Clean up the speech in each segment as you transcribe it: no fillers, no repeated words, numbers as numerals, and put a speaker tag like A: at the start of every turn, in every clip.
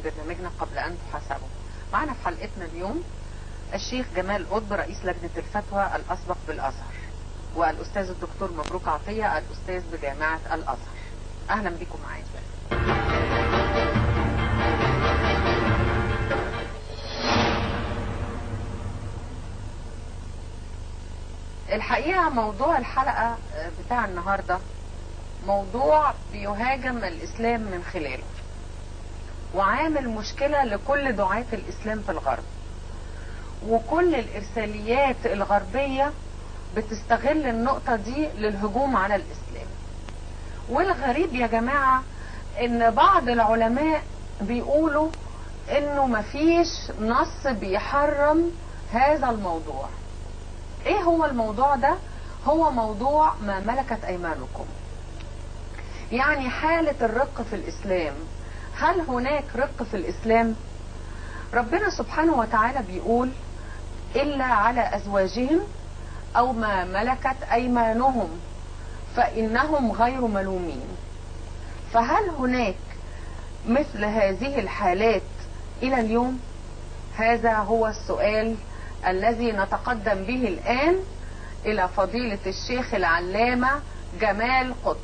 A: برنامجنا قبل أن تحاسبوا. معنا في حلقتنا اليوم الشيخ جمال قطب رئيس لجنة الفتوى الأسبق بالأزهر، والأستاذ الدكتور مبروك عطية الأستاذ بجامعة الأزهر. أهلا بكم معايا. الحقيقة موضوع الحلقة بتاع النهاردة موضوع بيهاجم الإسلام من خلاله، وعامل مشكلة لكل دعاة الإسلام في الغرب، وكل الإرساليات الغربية بتستغل النقطة دي للهجوم على الإسلام. والغريب يا جماعة إن بعض العلماء بيقولوا إنه مفيش نص بيحرم هذا الموضوع. إيه هو الموضوع ده؟ هو موضوع ما ملكت أيمانكم، يعني حالة الرق في الإسلام. هل هناك رق في الإسلام؟ ربنا سبحانه وتعالى بيقول إلا على أزواجهم أو ما ملكت أيمانهم فإنهم غير ملومين. فهل هناك مثل هذه الحالات إلى اليوم؟ هذا هو السؤال الذي نتقدم به الآن إلى فضيلة الشيخ العلامة جمال قطب.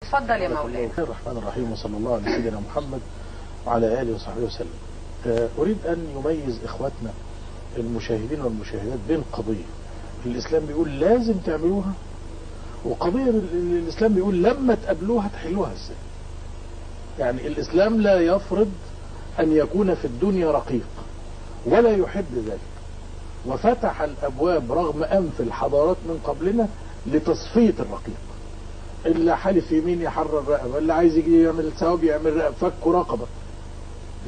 A: اتفضل يا مولانا.
B: بسم الله الرحمن الرحيم، وصلى الله على سيدنا محمد وعلى آله وصحبه وسلم. أريد أن يميز إخواتنا المشاهدين والمشاهدات بين قضية الإسلام بيقول لازم تعملوها، وقضية الإسلام بيقول لما تقابلوها تحلوها ازاي. يعني الإسلام لا يفرض أن يكون في الدنيا رقيق ولا يحب ذلك، وفتح الأبواب رغم أنف الحضارات من قبلنا لتصفية الرقيق. اللي حالف يمين يحرر رقبة، اللي عايز يجي يعمل ثواب يعمل رقبة، فك رقبة.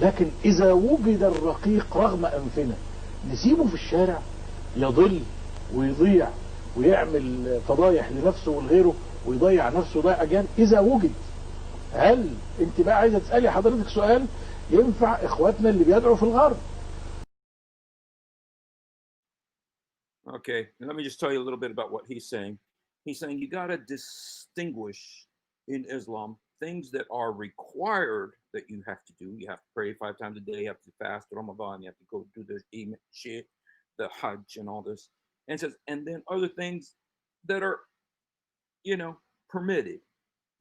B: لكن إذا وجد الرقيق رغم أنفنا نسيبه في الشارع يضل ويضيع ويعمل فضايح لنفسه ولغيره ويضيع نفسه ويضيع أجيال إذا وجد. هل أنت بقى عايزة تسألي حضرتك سؤال ينفع إخواتنا اللي بيدعوا في الغرب؟
C: Okay, let me just tell you a little bit about what he's saying. He's saying you got to distinguish in Islam things that are required that you have to do. You have to pray 5 times a day, you have to fast Ramadan, you have to go do the shit, the Hajj and all this. And says, and then other things that are, permitted.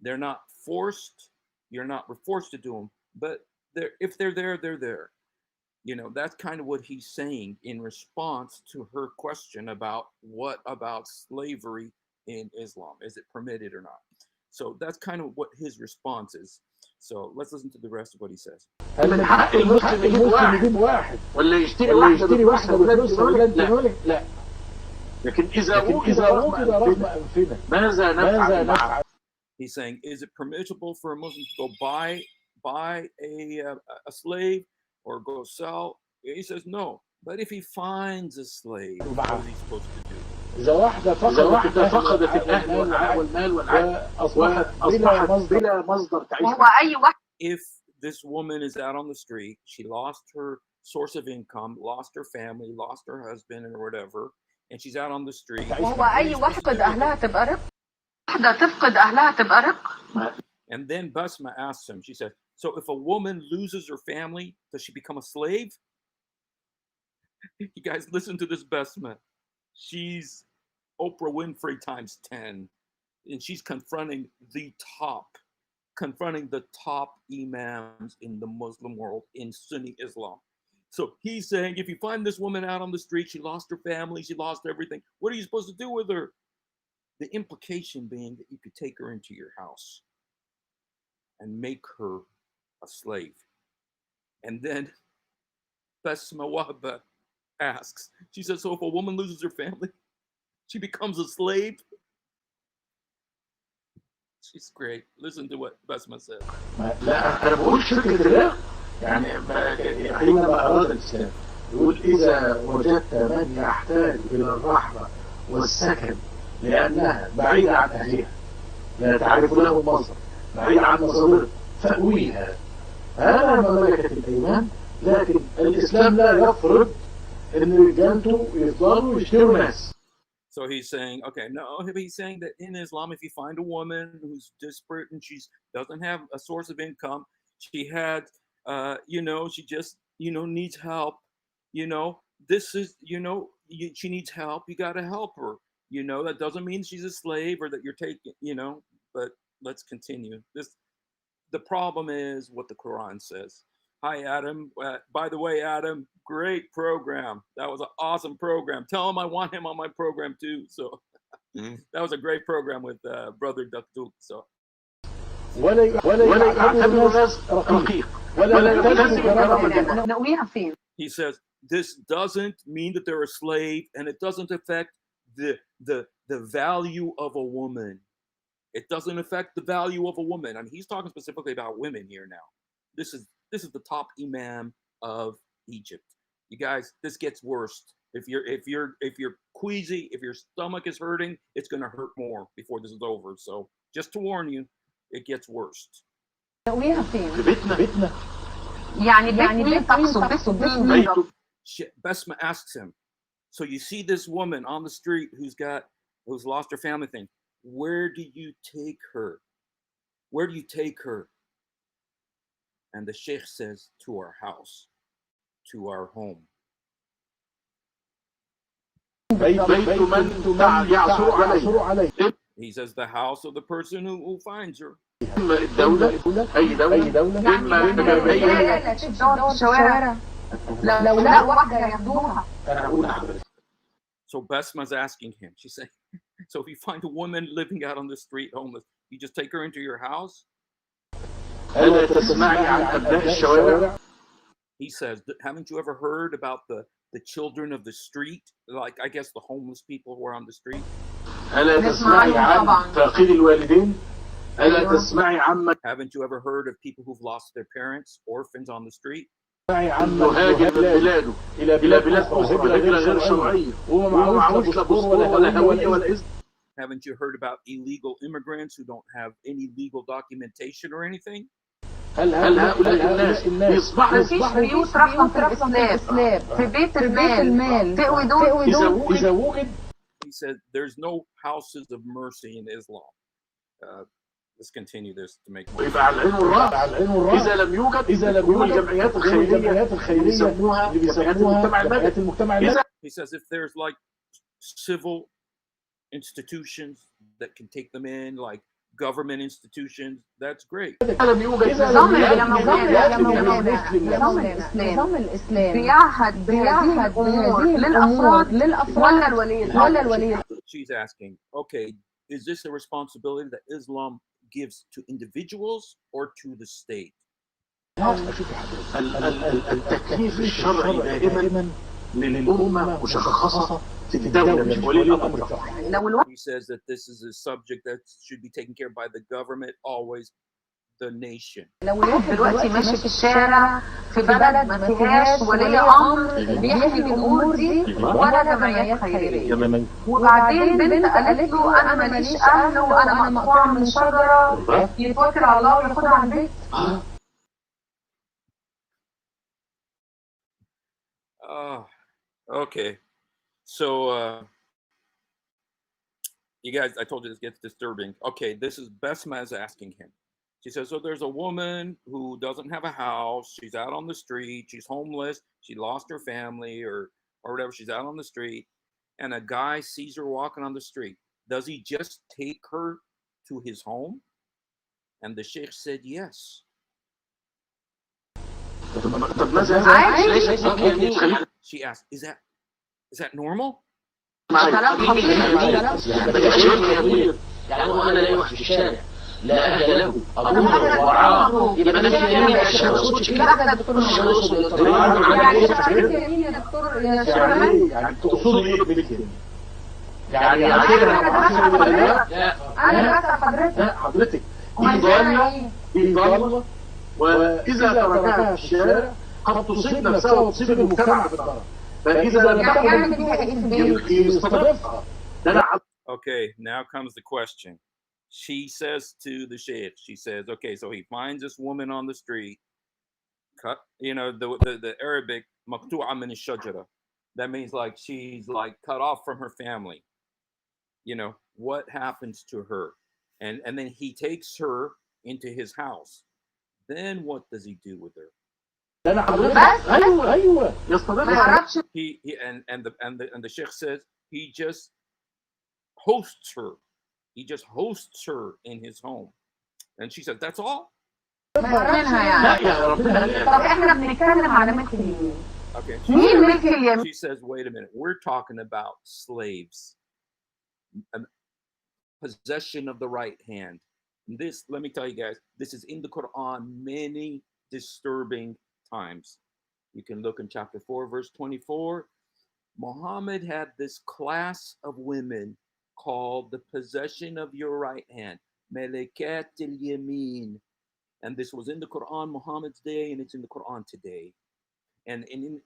C: They're not forced. You're not forced to do them, but if they're there, they're there. That's kind of what he's saying in response to her question about what about slavery in Islam? Is it permitted or not? So that's kind of what his response is. So let's listen to the rest of what he says.
B: من حق المسلم يجيب واحد ولا يشتري واحدة بفلوسها ولا انت مالك؟ لا. لكن إذا وجد رغم أنفنا ماذا نفعل؟
C: He's saying, is it permissible for a Muslim to go buy a slave or go sell? He says no. But if he finds a slave, what is he supposed to do?
B: إذا واحدة فقدت الأهل والمال وأصبحت بلا مصدر تعيش.
C: If this woman is out on the street, she lost her source of income, lost her family, lost her husband or whatever, and she's out on the street. And then Basma asks him, she said, so if a woman loses her family, does she become a slave? You guys listen to this Basma. She's Oprah Winfrey times 10. And she's confronting the top imams in the Muslim world in Sunni Islam. So he's saying, if you find this woman out on the street, she lost her family, she lost everything, what are you supposed to do with her? The implication being that you could take her into your house and make her a slave. And then Basma Wahba asks, she says, so if a woman loses her family, she becomes a slave? She's great. Listen to what Basma says.
B: لا أنا بقول فكرة لا يعني حينما أراد الإسلام يقول إذا وجدت من يحتاج إلى الرحمة والسكن لأنها بعيدة عن أهلها لا تعرف له المصدر بعيدة عن مصادرها فأويها. هذا ما ملكت الأيمان. لكن الإسلام لا يفرض إن رجالته يفضلوا يشتروا ناس.
C: So he's saying, okay, no, he's saying that in Islam, if you find a woman who's desperate and she doesn't have a source of income, she had, she just, needs help, this is, she needs help, you got to help her, that doesn't mean she's a slave or that you're taking, but let's continue. The problem is what the Quran says. Hi, Adam. By the way, Adam, great program. That was an awesome program. Tell him I want him on my program too. So that was a great program with Brother Dakduk. So. He says this doesn't mean that they're a slave, and it doesn't affect the value of a woman. It doesn't affect the value of a woman. I mean, he's talking specifically about women here now. This is the top imam of Egypt. You guys, this gets worse. If you're queasy, if your stomach is hurting, it's going to hurt more before this is over. So just to warn you, it gets worse. Basma asks him, so you see this woman on the street who's lost her family thing. Where do you take her? Where do you take her? And the sheikh says, to our house, to our home. He says the house of the person who finds her. So Basma's asking him, she's saying, so if you find a woman living out on the street homeless, you just take her into your house? He says, haven't you ever heard about the children of the street? Like, I guess the homeless people who are on the street. Haven't you ever heard of people who've lost their parents, orphans on the street?
B: يهاجر من بلاده إلى بلاد أخرى هجرة غير شرعية وما معهوش لا باسبور ولا هوية ولا إذن.
C: Haven't you heard about illegal immigrants who don't have any legal documentation or anything?
B: هل هؤلاء الناس يصبحوا
A: بيوت رحمة في الإسلام في بيت المال تقوي دول
B: إذا وجد.
C: He said there's no houses of mercy in Islam. Let's continue this to make more.
B: يبقى على العين والرأس. إذا لم يوجد الجمعيات الخيرية اللي بيسموها جمعيات المجتمع المدني.
C: He says if there's like civil institutions that can take them in, like government institutions, that's great.
A: نظام الإسلام بيعهد بهذه الأمور للأفراد ولا الولي.
C: She's asking, okay, is this a responsibility that Islam gives to individuals or to the state?
B: التكليف الشرعي دائما للأمة مشخصة في الدولة مش ولي الأمر فقط.
C: He says that this is a subject that should be taken care of by the government, always the nation.
A: لو دلوقتي ماشي في الشارع في بلد ما فيهاش ولي أمر بيحمي الأمور دي ولا جمعيات خيرية، وبعدين بنت قالت له أنا ماليش أهل وأنا مقطوعة من شجرة، يتوكل على الله وياخدها على البيت.
C: Okay. So, you guys, I told you this gets disturbing. Okay, this is Besma is asking him. She says, so there's a woman who doesn't have a house. She's out on the street. She's homeless. She lost her family or whatever. She's out on the street. And a guy sees her walking on the street. Does he just take her to his home? And the sheikh said, yes. She asked, is that normal?
B: لا أهل له أبوه ورعاه يبقى ده في يمين يا شيخ صوتك كده دكتور يعني تقصد ايه بالكلمه يعني انا بسال حضرتك دي ضاله واذا تركها في الشارع قد تصيب نفسها وتصيب المجتمع بالضرر فاذا لم تكن يستضيفها.
C: Okay, now comes the question. She says to the sheikh, she says, okay, so he finds this woman on the street, cut, you know, the Arabic, maqtu'a min ash-shajara. That means like she's like cut off from her family. You know, what happens to her? And then he takes her into his house. Then what does he do with her? He and the sheikh says he just hosts her. He just hosts her in his home. And she said, that's all? Okay. She says, wait a minute. We're talking about slaves. Possession of the right hand. This, let me tell you guys, this is in the Quran many disturbing times. You can look in chapter 4, verse 24. Muhammad had this class of women called the possession of your right hand, Malakat al-Yamin. And this was in the Quran Muhammad's day, and it's in the Quran today. And in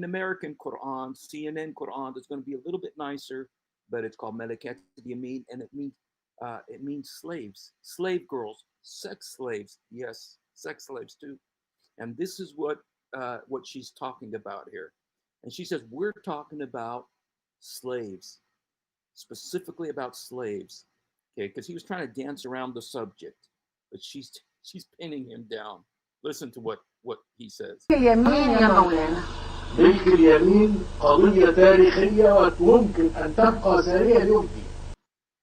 C: American Quran, CNN Quran, it's going to be a little bit nicer, but it's called Malakat al-Yamin, and it means slaves, slave girls, sex slaves. Yes, sex slaves too. And this is what she's talking about here. And she says, we're talking about slaves. Specifically about slaves, okay, because he was trying to dance around the subject, but she's pinning him down. Listen to what he says.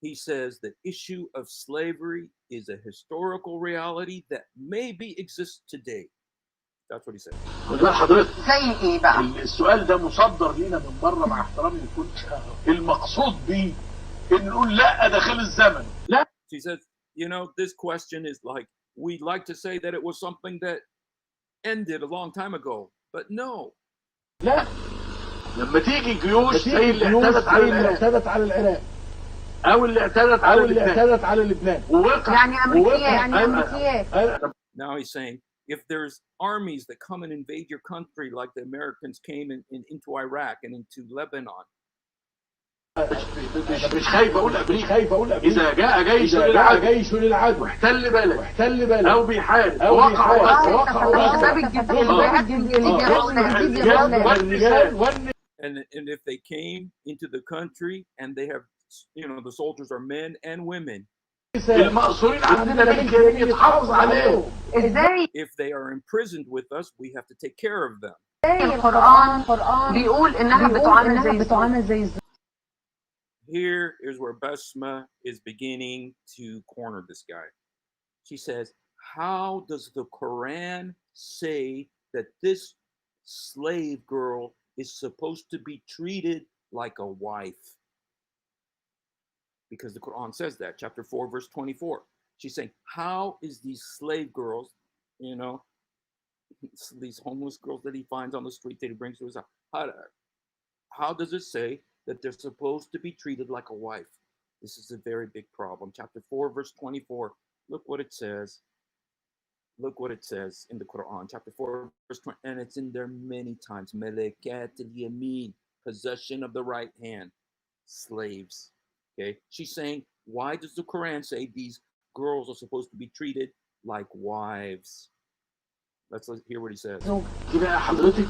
C: He says the issue of slavery is a historical reality that maybe exists today. That's what he said.
B: السؤال ده مصدر لينا من بره مع احترامي لكل المقصود بيه ان نقول لا ده خلص الزمن. لا.
C: She says, you know, this question is like we'd like to say that it was something that ended a long time ago, but no.
B: لا. لما تيجي جيوش زي اللي اعتدت على العراق او اللي اعتدت على لبنان
C: Now he's saying if there's armies that come and invade your country like the Americans came into Iraq and into Lebanon,
B: مش خايف اقول امريكا اذا جاء جيش للعدو واحتل بلد او بيحارب ووقع
C: and if they came into the country and they have, you know, the soldiers are men and women,
B: المقصورين عندنا بالكامل يتحافظ عليهم.
C: if they are imprisoned with us, we have to take care of them.
A: القرآن بيقول إنها بتعامل زي
C: Here is where Basma is beginning to corner this guy. She says, how does the Quran say that this slave girl is supposed to be treated like a wife? Because the Quran says that, chapter 4, verse 24. She's saying, how is these slave girls, you know, these homeless girls that he finds on the street that he brings to his house, how does it say that they're supposed to be treated like a wife? This is a very big problem. Chapter 4, verse 24. Look what it says. Look what it says in the Quran. Chapter 4, verse 20. And it's in there many times. Malakat al-yamin, possession of the right hand. Slaves. Okay. She's saying, why does the Quran say these girls are supposed to be treated like wives? Let's hear what he says.
B: كده حضرتك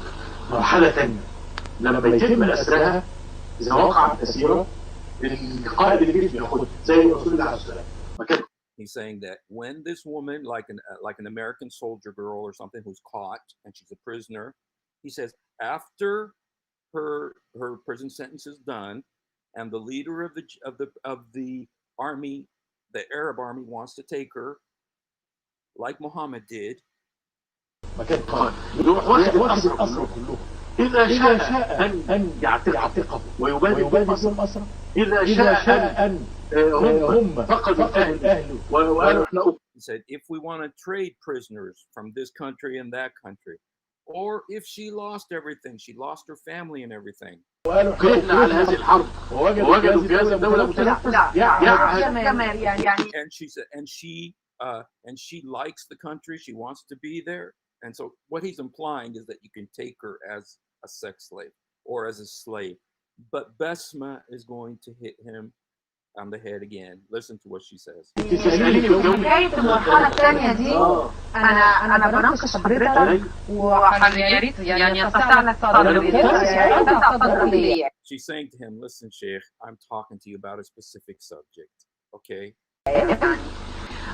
B: مرحلة تانية لما يتم أسرها إذا وقعت أسيرة القائد الجيش بياخدها زي الرسول الله عليه السلام مكان.
C: He's saying that when this woman, like an American soldier girl or something who's caught and she's a prisoner, he says after her prison sentence is done, and the leader of the army, the Arab army, wants to take her, like Muhammad did.
B: مكان قائد يروح واخد الأسرى كلهم. إذا شاء أن يعتقهم ويبادل بهم أسرى. إذا شاء أن هم فقدوا الأهل وقالوا إحنا.
C: He said, if we want to trade prisoners from this country and that country, or if she lost everything, she lost her family and everything.
B: قلنا على هذه الحرب ووجدوا في هذه الدولة متنفذة.
C: And she likes the country. She wants to be there. And so what he's implying is that you can take her as a sex slave or as a slave. But Basma is going to hit him on the head again. Listen to what she says.
A: حكاية المرحلة الثانية دي أنا بناقش حضرتك ويا ريت يعني يستطيع الصدر.
C: She's saying to him, listen, Sheikh, I'm talking to you about a specific subject, okay?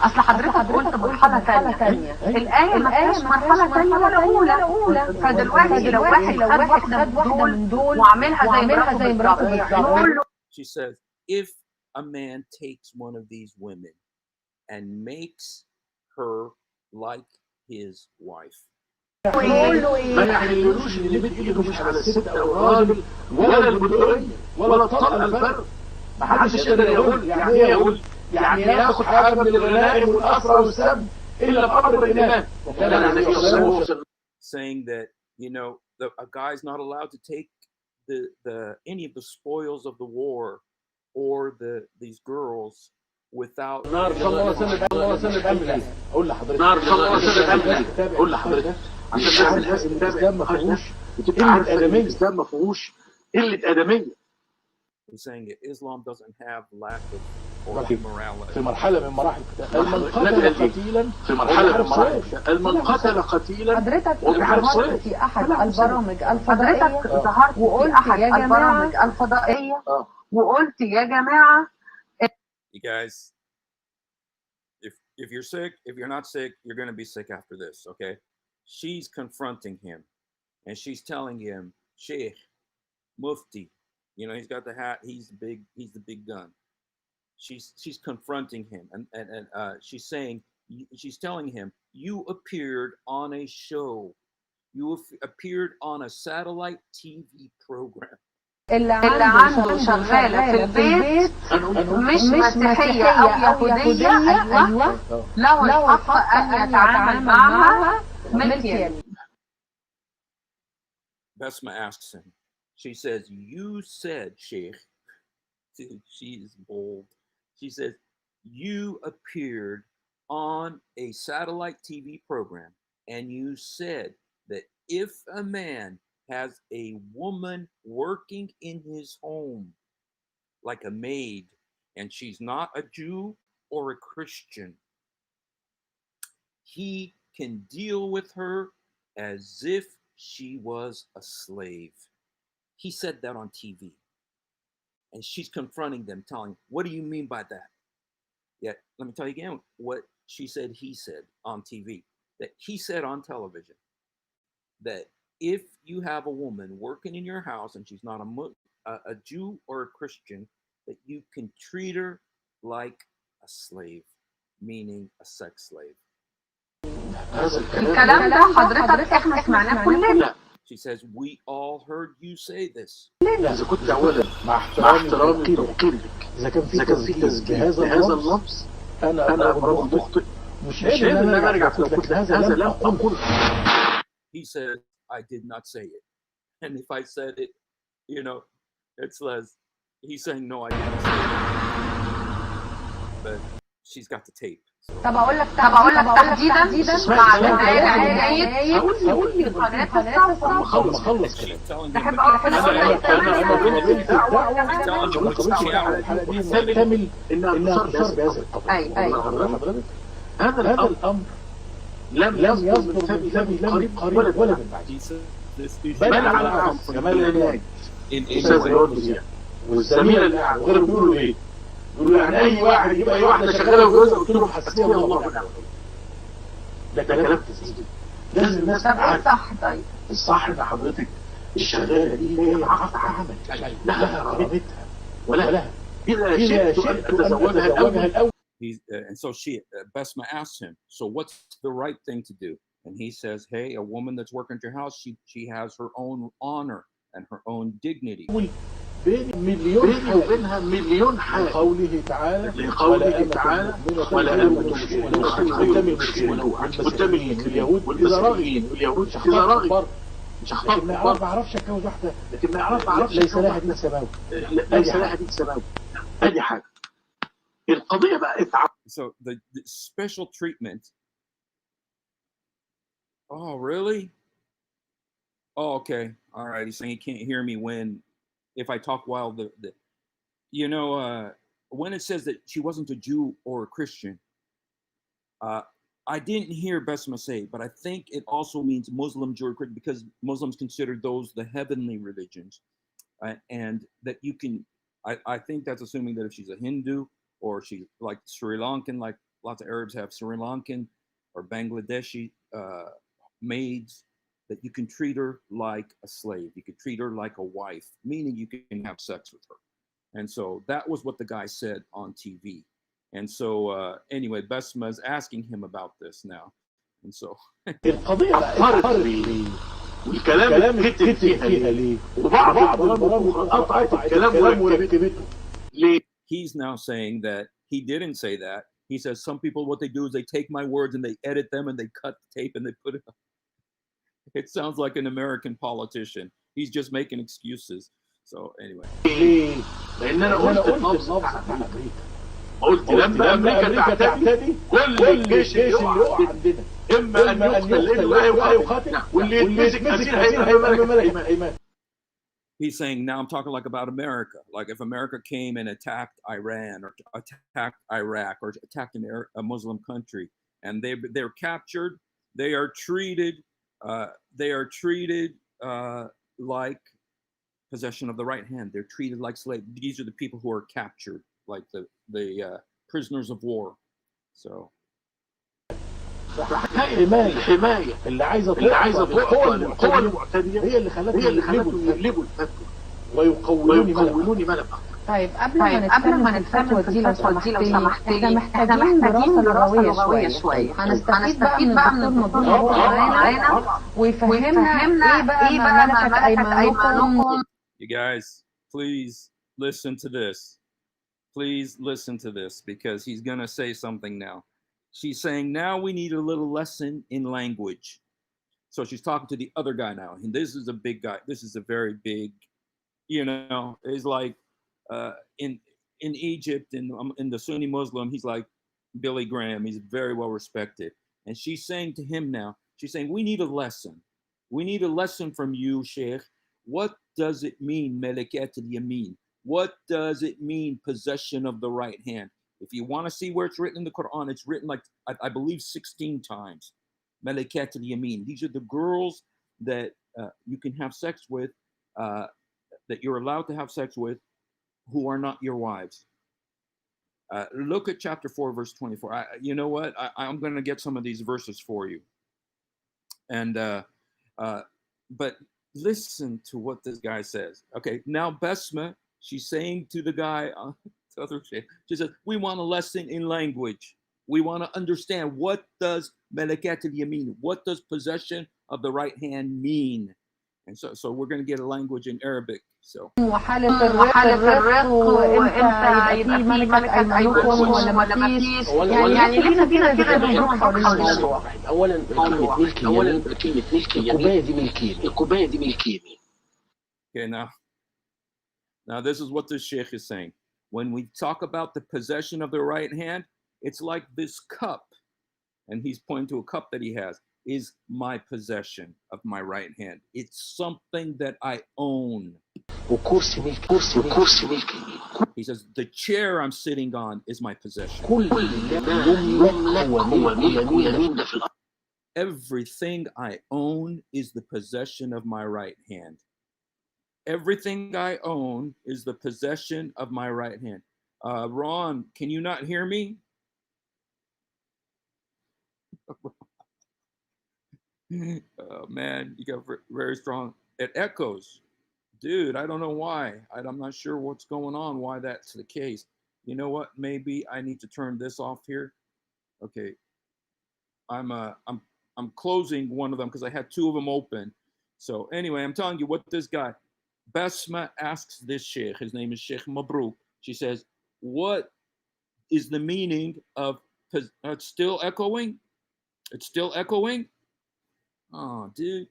A: أصل حضرتك قلت مرحلة ثانية. الآية ما فيهاش مرحلة ثانية ولا أولى. فدلوقتي لو واحد خد واحدة من دول وعملها زي مراته بالظبط.
C: She says, if a man takes one of these women and makes her like his wife.
B: ما يحللوش اللي بتقوله مش على الست أو الراجل ولا البدوية ولا الطلقة الفرد. ما حدش يقدر يقول يعني إيه يقول يعني ياخد حاجة من الغنائم والأسرى والسب إلا بأمر الإمام.
C: Saying that, you know, a guy's not allowed to take any of the spoils of the war or these girls without.
B: نار صلى الله عليه وسلم أقول لحضرتك. نار صلى الله عليه وسلم أقول لحضرتك. عشان تعمل الإسلام ما فيهوش قلة أدمية. الإسلام ما فيهوش قلة أدمية.
C: He's saying that Islam doesn't have lack of or immorality.
B: في مرحلة من مراحل من قتل قتيلا في مرحلة من مراحل من قتل قتيلا وبيحارب صيف.
A: في أحد البرامج الفضائية وقلت يا جماعة وقلت يا جماعة.
C: You guys, if you're sick, if you're not sick, you're going to be sick after this, okay? She's confronting him and she's telling him, Sheikh, Mufti, you know, he's got the hat, he's the big gun. She's confronting him and she's saying, she's telling him, you appeared on a show. You appeared on a satellite TV program.
A: اللي عنده شغالة في البيت مش مسيحية أو يهودية أيوة له الحق أن يتعامل معها ملكيا.
C: Basma asks him, she says, you said, Sheikh, she is bold. She says, you appeared on a satellite TV program and you said that if a man has a woman working in his home, like a maid, and she's not a Jew or a Christian, he can deal with her as if she was a slave. He said that on TV. And she's confronting them, telling, what do you mean by that? Yet, let me tell you again what she said he said on TV. That he said on television that if you have a woman working in your house and she's not a Jew or a Christian, that you can treat her like a slave, meaning a sex slave.
A: الكلام ده حضرتك احنا سمعناه كلنا.
C: She says, we all heard you say this.
B: إذا كنت أولا مع احترامي وتوقيرك إذا كان في تسجيل بهذا اللفظ أنا رجل مخطئ مش عيب إن أنا أرجع أقول هذا لم أقول.
C: He said, I did not say it. And if I said it, it's less. He's saying, no, I didn't say it. But she's got the tape.
A: طب اقول لك تحديدا مع بدايه هقول لي قناه الصوت
B: خلص كلام
A: تحب
B: محتمل انها تصار بهذا القضيه. هذا الامر لم يصدر من فمي قريب ولا من بعد، بل على العكس جمال العلاج والزميل اللي قاعد وغيره بيقولوا ايه؟ يقولوا يعني اي واحد يجيب اي واحده شغاله في جوزها قلت له حسبي الله. ده كلام تسجيل. لازم الناس تعرف
A: صح. طيب
B: الصح ان حضرتك الشغاله دي هي عقد عمل لها كرامتها ولها اذا شئت ان اتزوجها الاول.
C: And so Besma asks him, so what's the right thing to do? And he says, hey, a woman that's working at your house, she has her own honor and her own dignity.
B: بيني وبينها مليون حاجة لقوله تعالى ولا أمة قدام اليهود إذا راغبين واليهود إذا راغب مش هختار ما أعرفش أتجوز واحدة لكن ما أعرفش ليس لها دين سماوي أدي حاجة القضية بقى
C: So the special treatment. Oh, really? Oh, okay. All right. He's saying he can't hear me if I talk while when it says that she wasn't a Jew or a Christian, I didn't hear Besma say, but I think it also means Muslim, Jew, or Christian, because Muslims consider those the heavenly religions, and that you can. I think that's assuming that if she's a Hindu or she's like Sri Lankan, like lots of Arabs have Sri Lankan or Bangladeshi maids, that you can treat her like a slave. You can treat her like a wife, meaning you can have sex with her. And so that was what the guy said on TV. And so anyway, Besma is asking him about this now. And so
B: القضية والكلام كتب فيها ليه؟ وبعض البرامج قطعت الكلام وركبته ليه؟
C: He's now saying that he didn't say that. He says some people, what they do is they take my words and they edit them and they cut the tape and they put it up. It sounds like an American politician. He's just making excuses. So anyway.
B: لأن أنا قلت اللفظ قلت لما أمريكا تعتدي كل الجيش اللي يقع عندنا إما أن يقتل ويقاتل واللي يتمسك أسير هيبقى أيمان.
C: He's saying now I'm talking like about America. Like if America came and attacked Iran or attacked Iraq or attacked a Muslim country and they're captured, they are treated like possession of the right hand. They're treated like slaves. These are the people who are captured, like the prisoners of war. So.
B: الحماية اللي عايزة القوى المعتدية هي اللي خلتهم يقلبوا الفتوى ويقولوني ملبا.
A: طيب قبل ما نتفتوى دي لو سمحتي احنا محتاجين دراسة لغوية شوية. هنستفيد بقى من الدكتور مبروك علينا ويفهمنا ايه بقى ما ملكت ايمانكم.
C: You guys, please listen to this. Please listen to this because he's gonna say something now. She's saying now we need a little lesson in language. So she's talking to the other guy now. And this is a big guy. This is a very big, is like in Egypt, in the Sunni Muslim, he's like Billy Graham. He's very well respected. And she's saying to him now, She's saying, we need a lesson. We need a lesson from you, Sheikh. What does it mean, Malakat al-Yamin? What does it mean, possession of the right hand? If you want to see where it's written in the Quran, it's written like, I believe 16 times. Malakat al-Yamin. These are the girls that you can have sex with, that you're allowed to have sex with, who are not your wives. Look at chapter 4, verse 24. You know what? I'm going to get some of these verses for you. And but listen to what this guy says. Okay, now Besma, she's saying to the guy, she says, we want a lesson in language. We want to understand, what does Malakat al-Yamin, what does possession of the right hand mean? And so we're going to get a language in Arabic. So
D: وحالة الرق وامتى يبقى في ملكة أيمانكم ولا ما فيش، يعني لسه فينا كده بندور حوالين الموضوع.
E: أولا كلمة ملك اليمين، الكوباية دي ملك يمين.
C: Okay, now this is what the Sheikh is saying. When we talk about the possession of the right hand, it's like this cup, and he's pointing to a cup that he has, is my possession of my right hand. It's something that I own. He says, the chair I'm sitting on is my possession. Everything I own is the possession of my right hand. Everything I own is the possession of my right hand. Ron, can you not hear me? Oh man, you got very strong. It echoes. Dude, I don't know why. I'm not sure what's going on, why that's the case. You know what? Maybe I need to turn this off here. Okay. I'm closing one of them because I had two of them open. So anyway, I'm telling you what this guy, Besma, asks this sheikh. His name is Sheikh Mabrouk. She says, what is the meaning of, it's still echoing? It's still echoing? Oh, dude.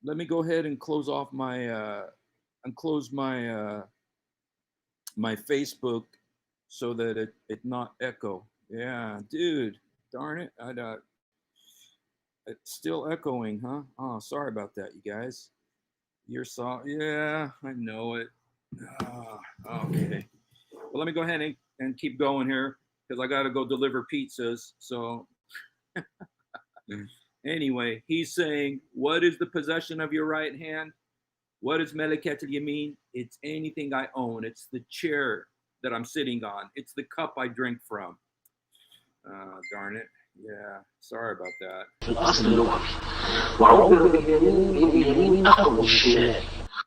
C: Let me go ahead and close off my, my Facebook so that it not echo. Yeah, dude, darn it. It's still echoing, huh? Oh, sorry about that, you guys. Yeah, I know it. Oh, okay. Well, let me go ahead and keep going here because I got to go deliver pizzas. So anyway, he's saying, what is the possession of your right hand? What is Malakat al-Yamin? It's anything I own. It's the chair that I'm sitting on. It's the cup I drink from. Darn it. Yeah, sorry about that.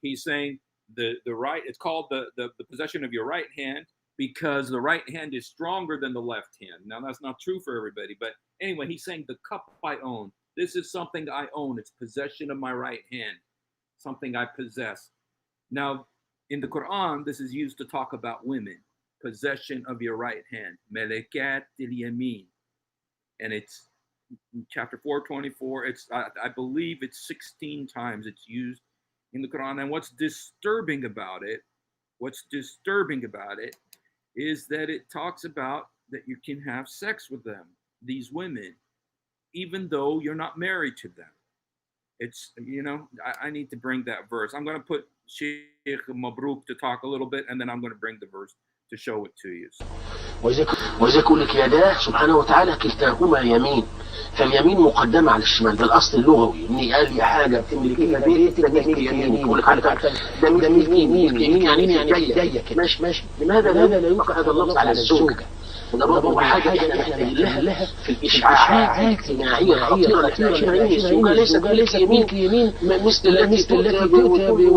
C: He's saying the right, it's called the possession of your right hand because the right hand is stronger than the left hand. Now, that's not true for everybody, but anyway, he's saying the cup I own. This is something I own. It's possession of my right hand, something I possess. Now, in the Quran, this is used to talk about women. Possession of your right hand. Malakat al-Yamin. And it's chapter 424. It's I believe it's 16 times it's used in the Quran. And what's disturbing about it is that it talks about that you can have sex with them, these women, even though you're not married to them. It's, you know, I need to bring that verse. I'm going to put Sheikh Mabrouk to talk a little bit, and then I'm going to bring the verse to show it to you.
E: وإذا يقول لك يداه سبحانه وتعالى كلتاهما يمين، فاليمين مقدمة على الشمال. ده الأصل اللغوي، إني قال لي حاجة بتملكيها بيتك ده ملك يمينك، يقول لك حاجة ده ملك يمين، يعني إيديا ماشي. لماذا لا يطلق هذا اللفظ على الزوجة؟ وده برضه حاجة احنا محتاجين لها في الإشعاعات الاجتماعية الخطيرة اللي احنا عايشينها، إن الزوجة ليست ملك يمين مثل التي تؤتى وتقبل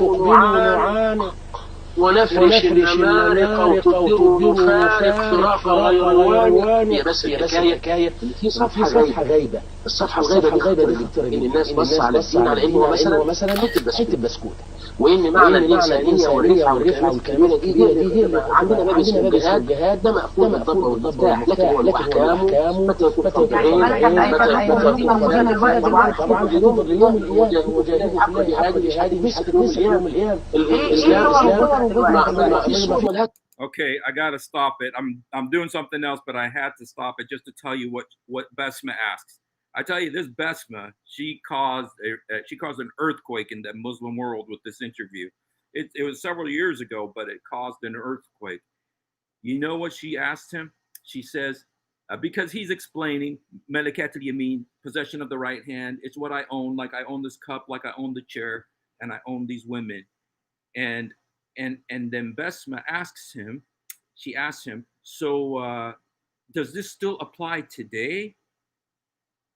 E: ونعانق ونفرش النمارق وتدبر فارق خراف غير الوان. هي بس الحكاية في صفحة غايبة. الصفحة الغايبة دي إن الناس بص على الدين على إنه مثلا حتة بسكوتة، وإن معنى الإنسانية والرفعة والكلمة دي عندنا باب اسمه الجهاد، ده مأخوذ بالضبط والمفتاح، لكن هو الأحكام متى يكون طبيعي متى يكون طبعا هننظر ليوم القيامة وجاهدوا حق جهاده مسك يوم القيامة. الإسلام
C: Okay, I gotta stop it. I'm doing something else, but I had to stop it just to tell you what Besma asks. I tell you, this Besma, she caused an earthquake in the Muslim world with this interview. It was several years ago, but it caused an earthquake. You know what she asked him? She says, because he's explaining Malakat al-Yamin, possession of the right hand. It's what I own, like I own this cup, like I own the chair, and I own these women. And then Besma asks him, so does this still apply today?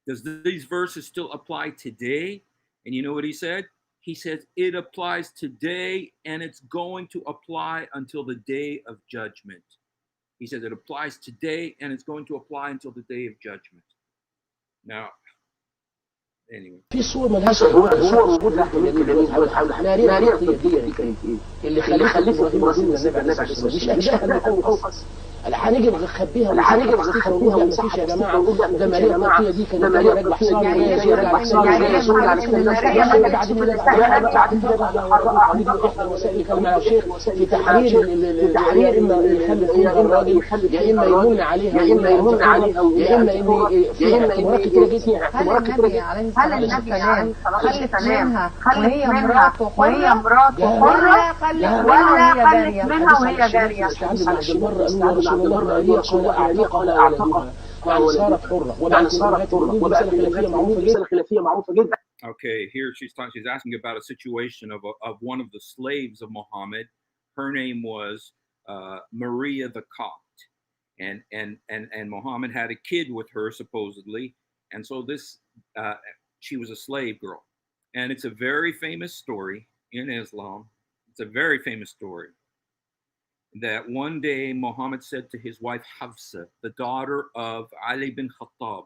C: Does these verses still apply today? And you know what he said? He says, it applies today, and it's going to apply until the day of judgment. He says it applies today, and it's going to apply until the day of judgment. Now, anyway.
E: في صور ملهاش هو موجود تحت نارية القضية دي اللي خلفت إبراهيم النبي عليه الصلاة والسلام مش أهل القوس هنيجي نخبيها ونمسحها يا جماعة ده ماريا القضية دي كانت راكبة حصان بعد كده وسائل كلام على الشيخ في تحرير إما يخلف فيها الراجل يا إما يمن عليها يا إما إن فيها اعتبارات كتيرة جدا.
D: هل النبي عليه خلف منها وهي مراته ولا خلف منها وهي جارية؟
E: مرة قالوا رسول الله ماريا قال أعتقها يعني صارت حرة وبقت خلافية معروفة جدا.
C: Okay, here she's asking about a situation of one of the slaves of Muhammad. Her name was Maria the Copt, and Muhammad had a kid with her supposedly, and so this she was a slave girl, and it's a very famous story in Islam. It's a very famous story that one day Muhammad said to his wife Hafsa, the daughter of Ali bin Khattab,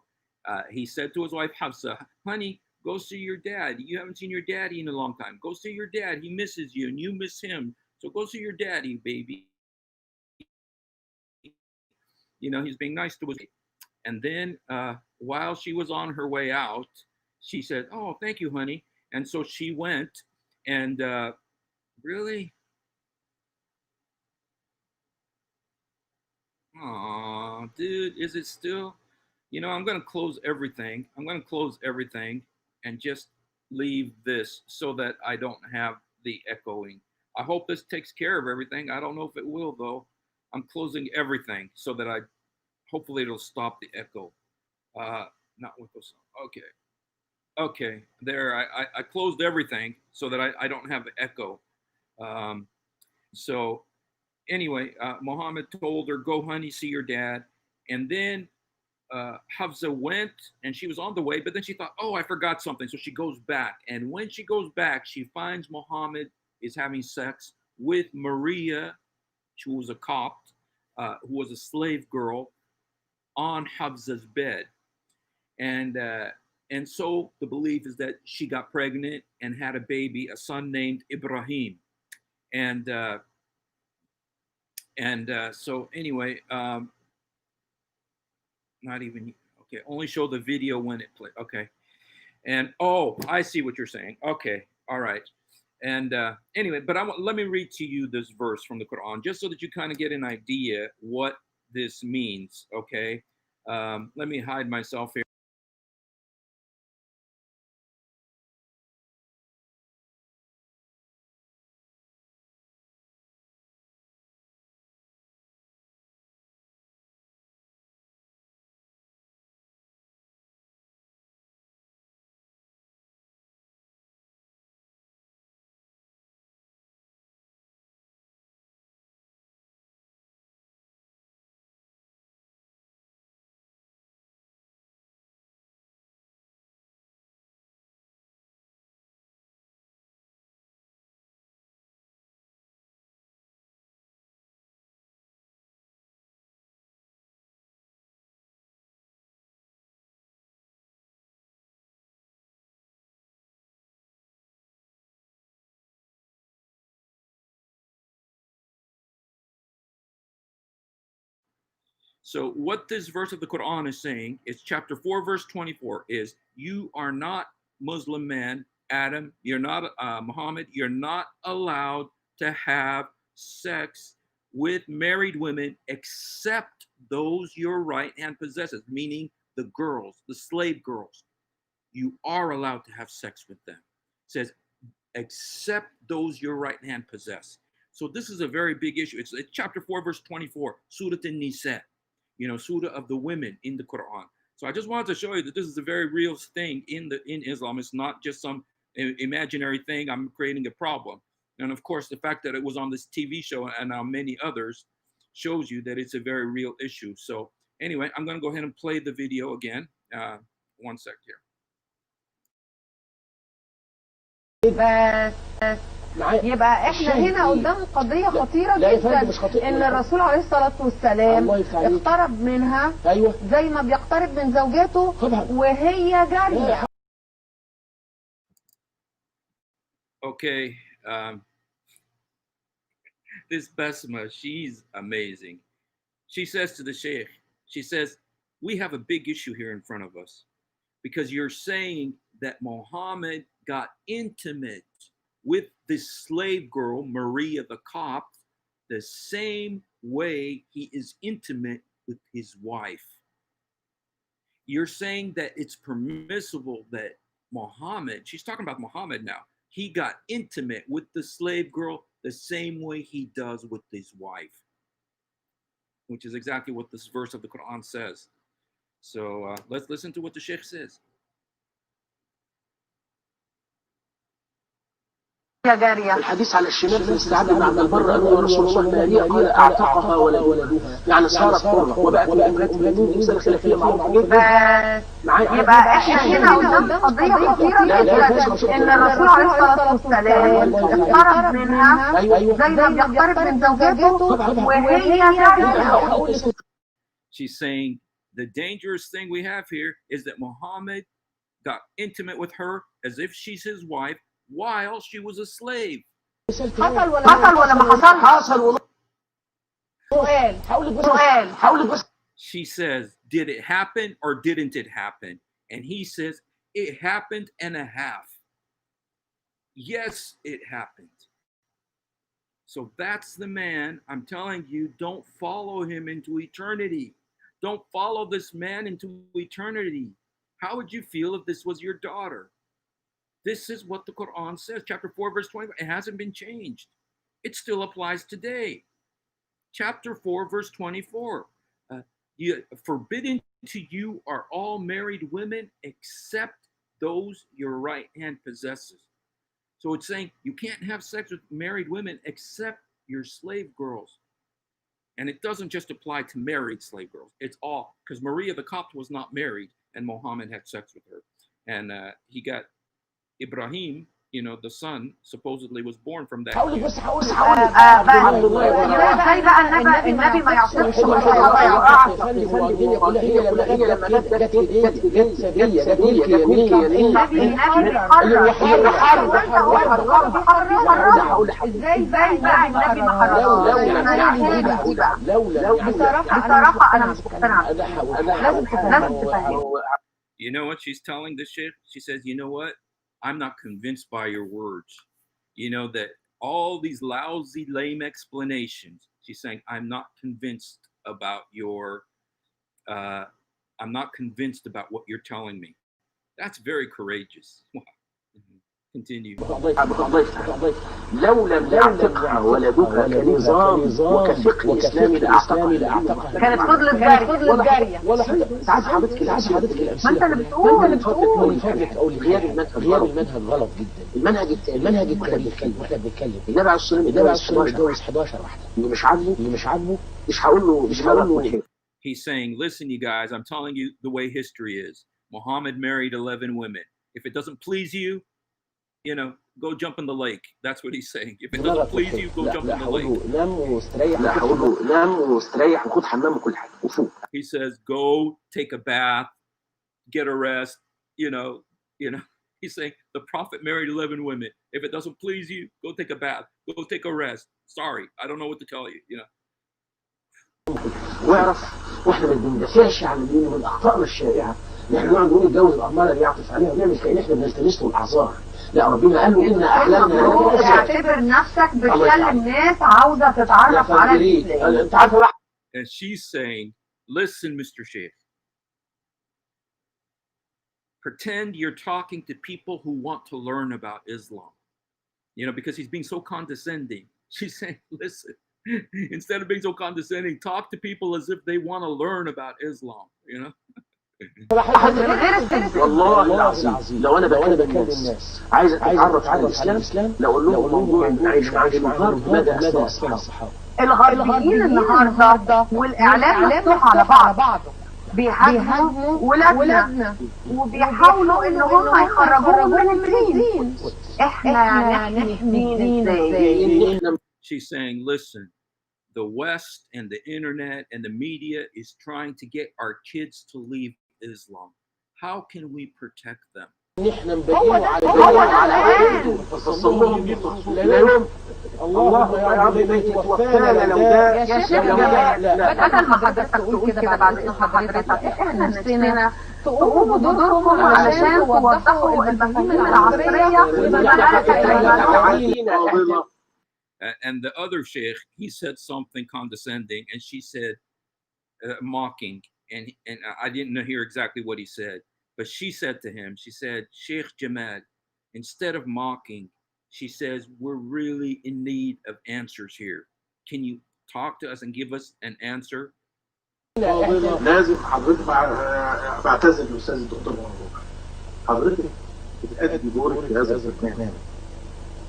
C: he said to his wife Hafsa, honey, go see your dad. You haven't seen your daddy in a long time. Go see your dad. He misses you and you miss him. So go see your daddy, baby. You know, he's being nice to his. And then while she was on her way out, she said, oh, thank you, honey. And so she went and really? Oh, dude, is it still? You know, I'm going to close everything. And just leave this so that I don't have the echoing. I hope this takes care of everything. I don't know if it will, though. I'm closing everything so that hopefully it'll stop the echo. Not with those. Okay. There, I closed everything so that I don't have echo. So anyway, Muhammad told her, go, honey, see your dad. And then Hafsa went and she was on the way, but then she thought, oh, I forgot something. So she goes back. And when she goes back, she finds Muhammad is having sex with Maria, who was a Copt, who was a slave girl, on Hafsa's bed. And so the belief is that she got pregnant and had a baby, a son named Ibrahim. And so anyway, not even, okay, only show the video when it plays. Okay. And, oh, I see what you're saying. Okay. All right. And anyway, but let me read to you this verse from the Quran, just so that you kind of get an idea what this means. Okay. Let me hide myself here. So what this verse of the Quran is saying is chapter 4, verse 24 is, you are not Muslim man, Adam, you're not Muhammad, you're not allowed to have sex with married women except those your right hand possesses, meaning the girls, the slave girls. you are allowed to have sex with them. It says, except those your right hand possess. So this is a very big issue. It's chapter 4, verse 24, Surah An-Nisa, Surah of the women in the Quran. So I just wanted to show you that this is a very real thing in Islam. It's not just some imaginary thing. I'm creating a problem. And of course, the fact that it was on this TV show and now many others shows you that it's a very real issue. So anyway, I'm going to go ahead and play the video again. One sec here.
D: يبقى احنا هنا قدام قضية خطيرة جدا ان الرسول عليه الصلاة والسلام اقترب منها زي ما بيقترب من زوجته وهي جارية.
C: Okay, this Basma, she's amazing. She says to the Sheikh, she says, we have a big issue here in front of us because you're saying that Muhammad got intimate with this slave girl, Maria the Copt, the same way he is intimate with his wife. You're saying that it's permissible that Muhammad, she's talking about Muhammad now, he got intimate with the slave girl the same way he does with his wife, which is exactly what this verse of the Quran says. So let's listen to what the Sheikh says.
E: الحديث على الشمال في الاستعادة بعد البر أن رسول الله المالية قال أعتقها ولدها يعني صارت حرة وبقت من أمرات اليمين مسألة خلافية معروفة جدا.
D: يبقى احنا هنا قدام قضية خطيرة جدا ان الرسول عليه الصلاة والسلام اقترب منها زي ما بيقترب من زوجته وهي جارية.
C: She's saying the dangerous thing we have here is that Muhammad got intimate with her as if she's his wife while she was a slave.
D: حصل ولا ما حصل؟
E: سؤال.
C: She says, did it happen or didn't it happen? And he says, it happened and a half. Yes, it happened. So that's the man. I'm telling you, don't follow him into eternity. Don't follow this man into eternity. How would you feel if this was your daughter? This is what the Quran says, chapter 4, verse 20. It hasn't been changed. It still applies today. Chapter 4, verse 24. Forbidden to you are all married women except those your right hand possesses. So it's saying you can't have sex with married women except your slave girls. And it doesn't just apply to married slave girls. It's all, because Maria the Copt was not married and Muhammad had sex with her. And he got Ibrahim, the son, supposedly was born from that.
D: النبي ما يعصبش ازاي بقى النبي ما حرمش؟ بصراحة انا مش مقتنعة. لازم تفهم.
C: You know what she's telling the Sheikh? She says, you know what? I'm not convinced by your words. That all these lousy, lame explanations. She's saying, I'm not convinced about I'm not convinced about what you're telling me. That's very courageous. Continue.
E: لو لم يعتقها ولدها كنظام وكفقه إسلامي لأعتقها
D: كانت فضلت جارية
E: ساعات حضرتك
D: ما انت اللي بتقول
E: غياب المنهج غلط جدا. المنهج التاني واحنا بنتكلم النبي عليه الصلاة والسلام اتجوز 11 واحدة. اللي مش عاجبه مش هقول له
C: He's saying, listen, you guys, I'm telling you the way history is. Muhammad married 11 women. If it doesn't please you, go jump in the lake. That's what he's saying. If it doesn't please you, go jump in the lake. He says, go take a bath, get a rest, He's saying the Prophet married 11 women. If it doesn't please you, go take a bath, go take a rest. Sorry, I don't know what to tell you,
E: واعرف واحنا ما بندافعش عن الدين من اخطائنا الشائعه. نحن نقعد نقول الجوز الاماره اللي يعطف عليها ونعمل كأن احنا بنلتمس له الاعذار. لا ربنا قال له ان احلامنا
D: اعتبر نفسك بتكلم ناس عاوزه تتعرف على الاسلام.
E: انت عارف.
C: And she's saying, listen, Mr. Sheikh, pretend you're talking to people who want to learn about Islam. You know, because he's being so condescending. She's saying, listen, instead of being so condescending, talk to people as if they want to learn about Islam, you know?
E: والله العظيم لو انا بكلم الناس عايز اتعرف على الاسلام لاقول لهم موضوع نعيش مع الغرب ماذا اسلام الصحابه.
D: الغربيين النهارده والاعلام مفتوح على بعضه بيهاجموا ولادنا وبيحاولوا ان هم يخرجوهم من الدين. احنا نحمي الدين ازاي؟
C: She's saying, listen, the West and the internet and the media is trying to get our kids to leave Islam. How can we protect them?
D: هو ده
E: فصلهم لهم الله يا رب يتوفانا لو ده
D: يا شيخ بدل ما حضرتك تقول كده بعد اذن حضرتك احنا نفسنا تقوموا بدوركم علشان توضحوا المفاهيم العصريه
C: And the other sheikh, he said something condescending, and she said, mocking, and I didn't hear exactly what he said, but she said to him, she said, Sheikh Jamal, instead of mocking, she says, we're really in need of answers here. Can you talk to us and give us an answer?
B: لازم حضرتك بعتذر للاستاذ الدكتور مبروك. حضرتك بتأدي دورك في هذا البرنامج.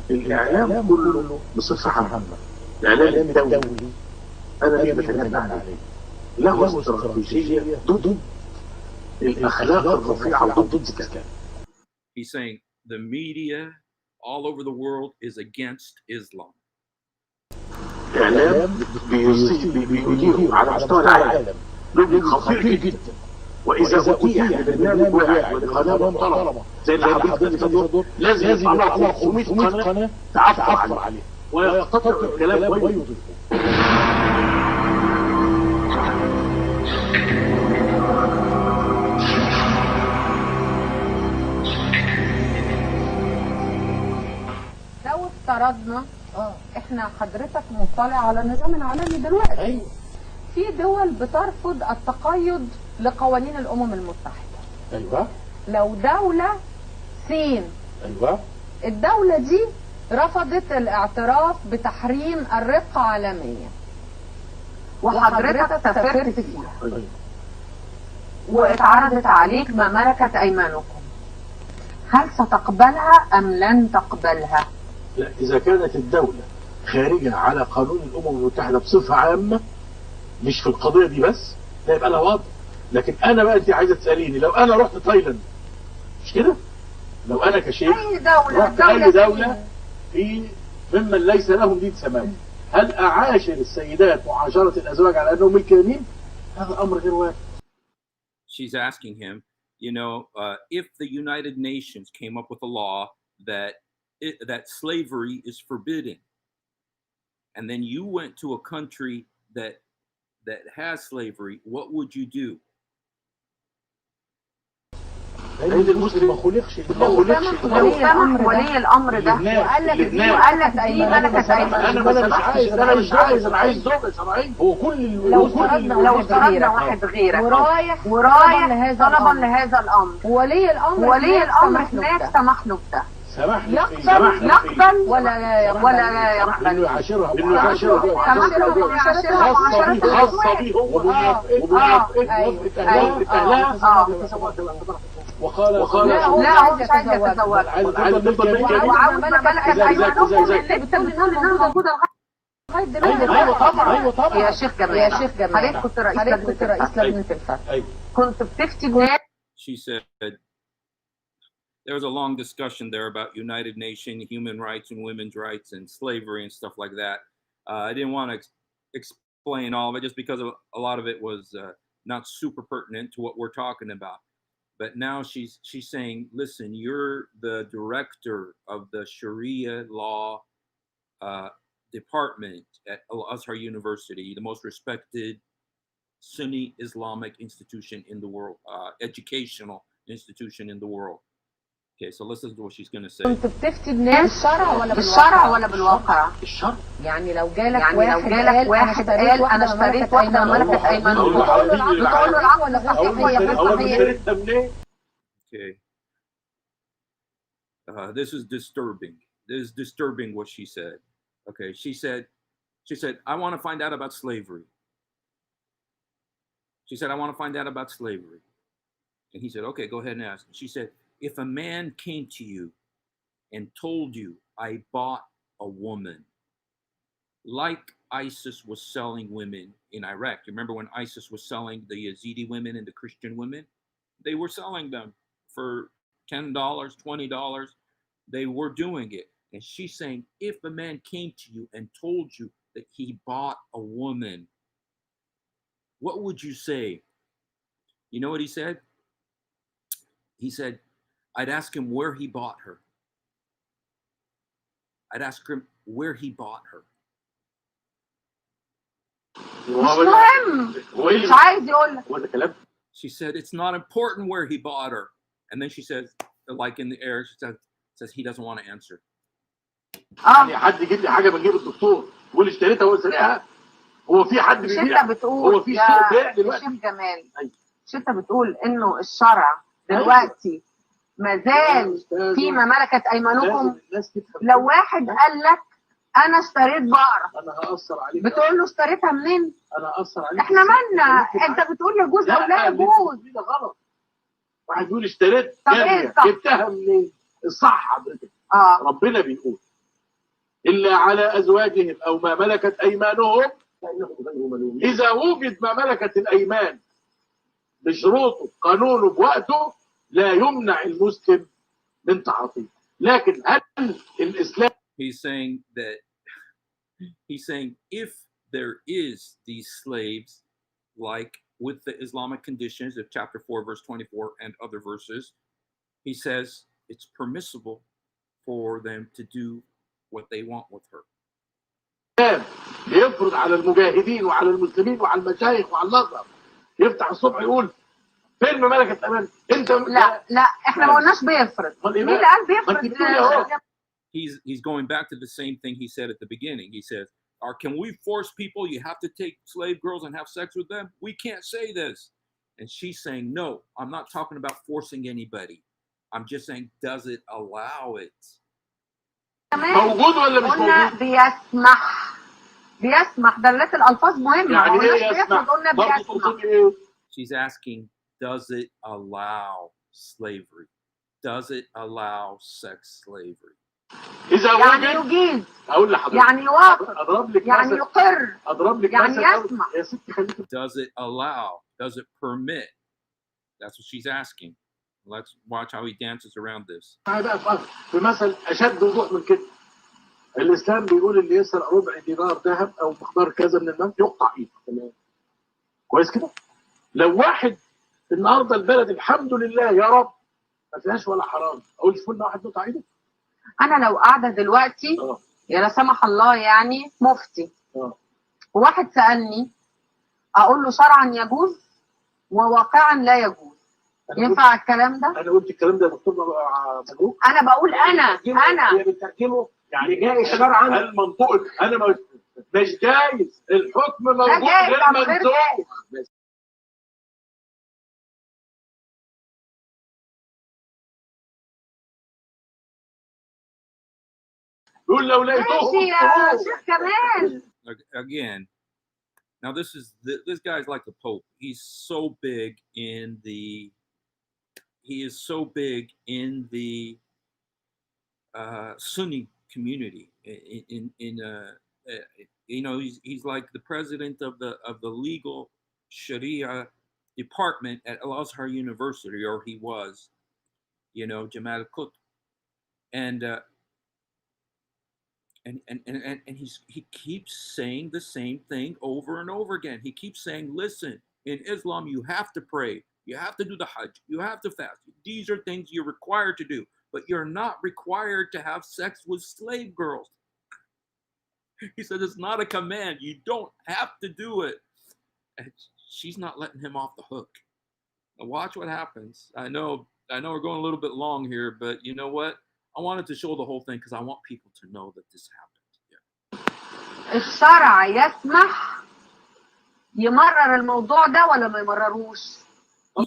B: الإعلام كله بصفة عامة، الإعلام الدولي أنا مش بتكلم عليه، له استراتيجية ضد الأخلاق الرفيعة وضد الزكاة.
C: He's saying the media all over the world is against Islam.
B: الإعلام بيدير على مستوى العالم لوبي خطير جدا، وإذا أتيح لبرنامج واحد ولقناة محترمة زي اللي حضرتك تفضل لازم يطلع 500 قناة تعثر عليه ويقتطع الكلام ويضيفه.
D: لو افترضنا احنا حضرتك مطلع على النظام العالمي دلوقتي، في دول بترفض التقيد لقوانين الامم المتحده.
B: ايوه.
D: لو دوله سين،
B: ايوه،
D: الدوله دي رفضت الاعتراف بتحريم الرقه عالميا وحضرتك سافرت فيها واتعرضت عليك ما ملكت ايمانكم، هل ستقبلها ام لن تقبلها؟
B: لا، إذا كانت الدولة خارجة على قانون الأمم المتحدة بصفة عامة مش في القضية دي بس، ده يبقى لها وضع. لكن أنا بقى أنت عايزة تسأليني لو أنا رحت تايلاند، مش كده؟ لو أنا كشيخ رحت أي دولة في ممن ليس لهم دين سماوي، هل أعاشر السيدات معاشرة الأزواج على أنهم ملك يمين؟ هذا أمر غير وارد.
C: She's asking him, you know, if the United Nations came up with a law that slavery is forbidden, and then you went to a country that has slavery, what would you do?
B: لو
D: سمح ولي الامر ده وقال لك دي ملكت ايمانك،
B: انا مش عايز انا عايز زوجة شرعية. هو كل
D: لو فرضنا واحد غيرك ورايح طلبا لهذا الامر، ولي الامر هناك سمح له بده، يقبل ولا لا يقبل؟
B: انه يعاشرها
D: خاصة بيه
B: وقال
D: لا هو مش عايز يتزوج، وعاوز ملكت ايمانكم اللي بتقول انها موجوده لغايه دلوقتي.
B: ايوه طبعا
D: يا شيخ جمال حضرتك كنت رئيس لجنه الفتوى، كنت بتفتي الناس.
C: She said there was a long discussion there about United Nations, human rights and women's rights and slavery and stuff like that. I didn't want to explain all of it just because a lot of it was not super pertinent to what we're talking about. But now she's saying, listen, you're the director of the Sharia law department at Al-Azhar University, the most respected Sunni Islamic institution in the world, educational institution in the world. Okay, so listen to what she's going to say.
D: كنت بتفتي الناس بالشرع ولا بالواقع؟
B: الشرع.
D: يعني لو جالك واحد قال انا اشتريت واحده ملكت ايمانكم، تقول له العقد صحيح ولا غير صحيح؟
C: Okay. This is disturbing. This is disturbing what she said. Okay, she said, I want to find out about slavery. She said, I want to find out about slavery. And he said, okay, go ahead and ask. She said, if a man came to you and told you, I bought a woman, like ISIS was selling women in Iraq. You remember when ISIS was selling the Yazidi women and the Christian women? They were selling them for $10, $20. They were doing it. And she's saying, if a man came to you and told you that he bought a woman, what would you say? You know what he said? He said, I'd ask him where he bought her. I'd ask him where he bought her. She said, it's not important where he bought her. And then she says, like in the air, she says he doesn't want to answer.
B: يعني حد يجيب لي حاجه بجيب الدكتور يقول لي اشتريتها هو سرقها. هو في حد بيبيع؟ هو في سوق بيع دلوقتي؟
D: شيخ جمال، مش انت بتقول انه الشرع دلوقتي ما زال فيما ملكت ايمانكم؟ لو واحد قال لك انا اشتريت بقره،
B: انا هاثر عليك،
D: بتقول له اشتريتها منين؟
B: انا هاثر عليك.
D: احنا مالنا؟ انت بتقول يجوز او لا يجوز؟
B: ده غلط. واحد يقول اشتريت جاريه جبتها منين؟ الصح حضرتك. ربنا بيقول إلا على أزواجهم أو ما ملكت أيمانهم فإنهم غير ملومين. إذا وجد ما ملكت الأيمان بشروطه بقانونه بوقته لا يمنع المسلم من تعاطيه. لكن هل الإسلام
C: He's saying if there is these slaves, like with the Islamic conditions of chapter 4 verse 24 and other verses, he says it's permissible for them to do what they want with her.
B: يفرض على المجاهدين وعلى المسلمين وعلى المشايخ وعلى الازهر يفتح الصبح يقول فين ملكة الامان؟ انت
D: لا احنا ما قلناش بيفرض. مين اللي قال بيفرض؟
C: He's going back to the same thing he said at the beginning. He says, can we force people? You have to take slave girls and have sex with them? We can't say this. And she's saying, no, I'm not talking about forcing anybody. I'm just saying, does it allow it?
B: موجود ولا مش موجود؟
D: بيسمح دلت الألفاظ مهمة.
B: يعني ايه يسمح؟ قلنا بيسمح.
C: She's asking, does it allow slavery? Does it allow sex slavery?
B: إذا
D: يعني يجيز،
B: أقول لحضرتك
D: يعني يوافق،
B: أضرب لك
D: يعني يقر،
B: أضرب لك
D: يعني يسمح.
B: يا ستي خليكي.
C: Does it allow? Does it permit? That's what she's asking. Let's watch how he dances around this.
B: في مثل أشد وضوح من كده. الإسلام بيقول اللي يسرق ربع دينار ذهب أو مقدار كذا من المال يقطع إيده. كويس كده؟ لو واحد النهارده البلد الحمد لله يا رب ما فيهاش ولا حرام، أقول فل واحد يقطع إيده؟
D: أنا لو قاعدة دلوقتي يا لا سمح الله يعني مفتي وواحد سألني أقول له شرعا يجوز وواقعا لا يجوز. ينفع الكلام ده؟
B: أنا قلت الكلام ده يا دكتور مجروح؟
D: أنا بقول أنا
B: هي بتحكمه يعني جاي شرعا المنطوق. أنا مش جايز الحكم موجود غير منطوق. يقول لو لقيتوه
D: ماشي يا شيخ كمال.
C: Again, now this guy's like the Pope. He's so big in the Sunni community. He's like the president of the legal Sharia department at Al Azhar University, or he was, Jamal Qutb, and he keeps saying the same thing over and over again. He keeps saying, listen, in Islam, you have to pray. You have to do the Hajj. You have to fast. These are things you're required to do, but you're not required to have sex with slave girls. He said, it's not a command. You don't have to do it. And she's not letting him off the hook. Now watch what happens. I know we're going a little bit long here, but you know what? I wanted to show the whole thing because I want people to know that this happened.
D: الشرع يسمح يمرر الموضوع ده ولا ما يمرروش؟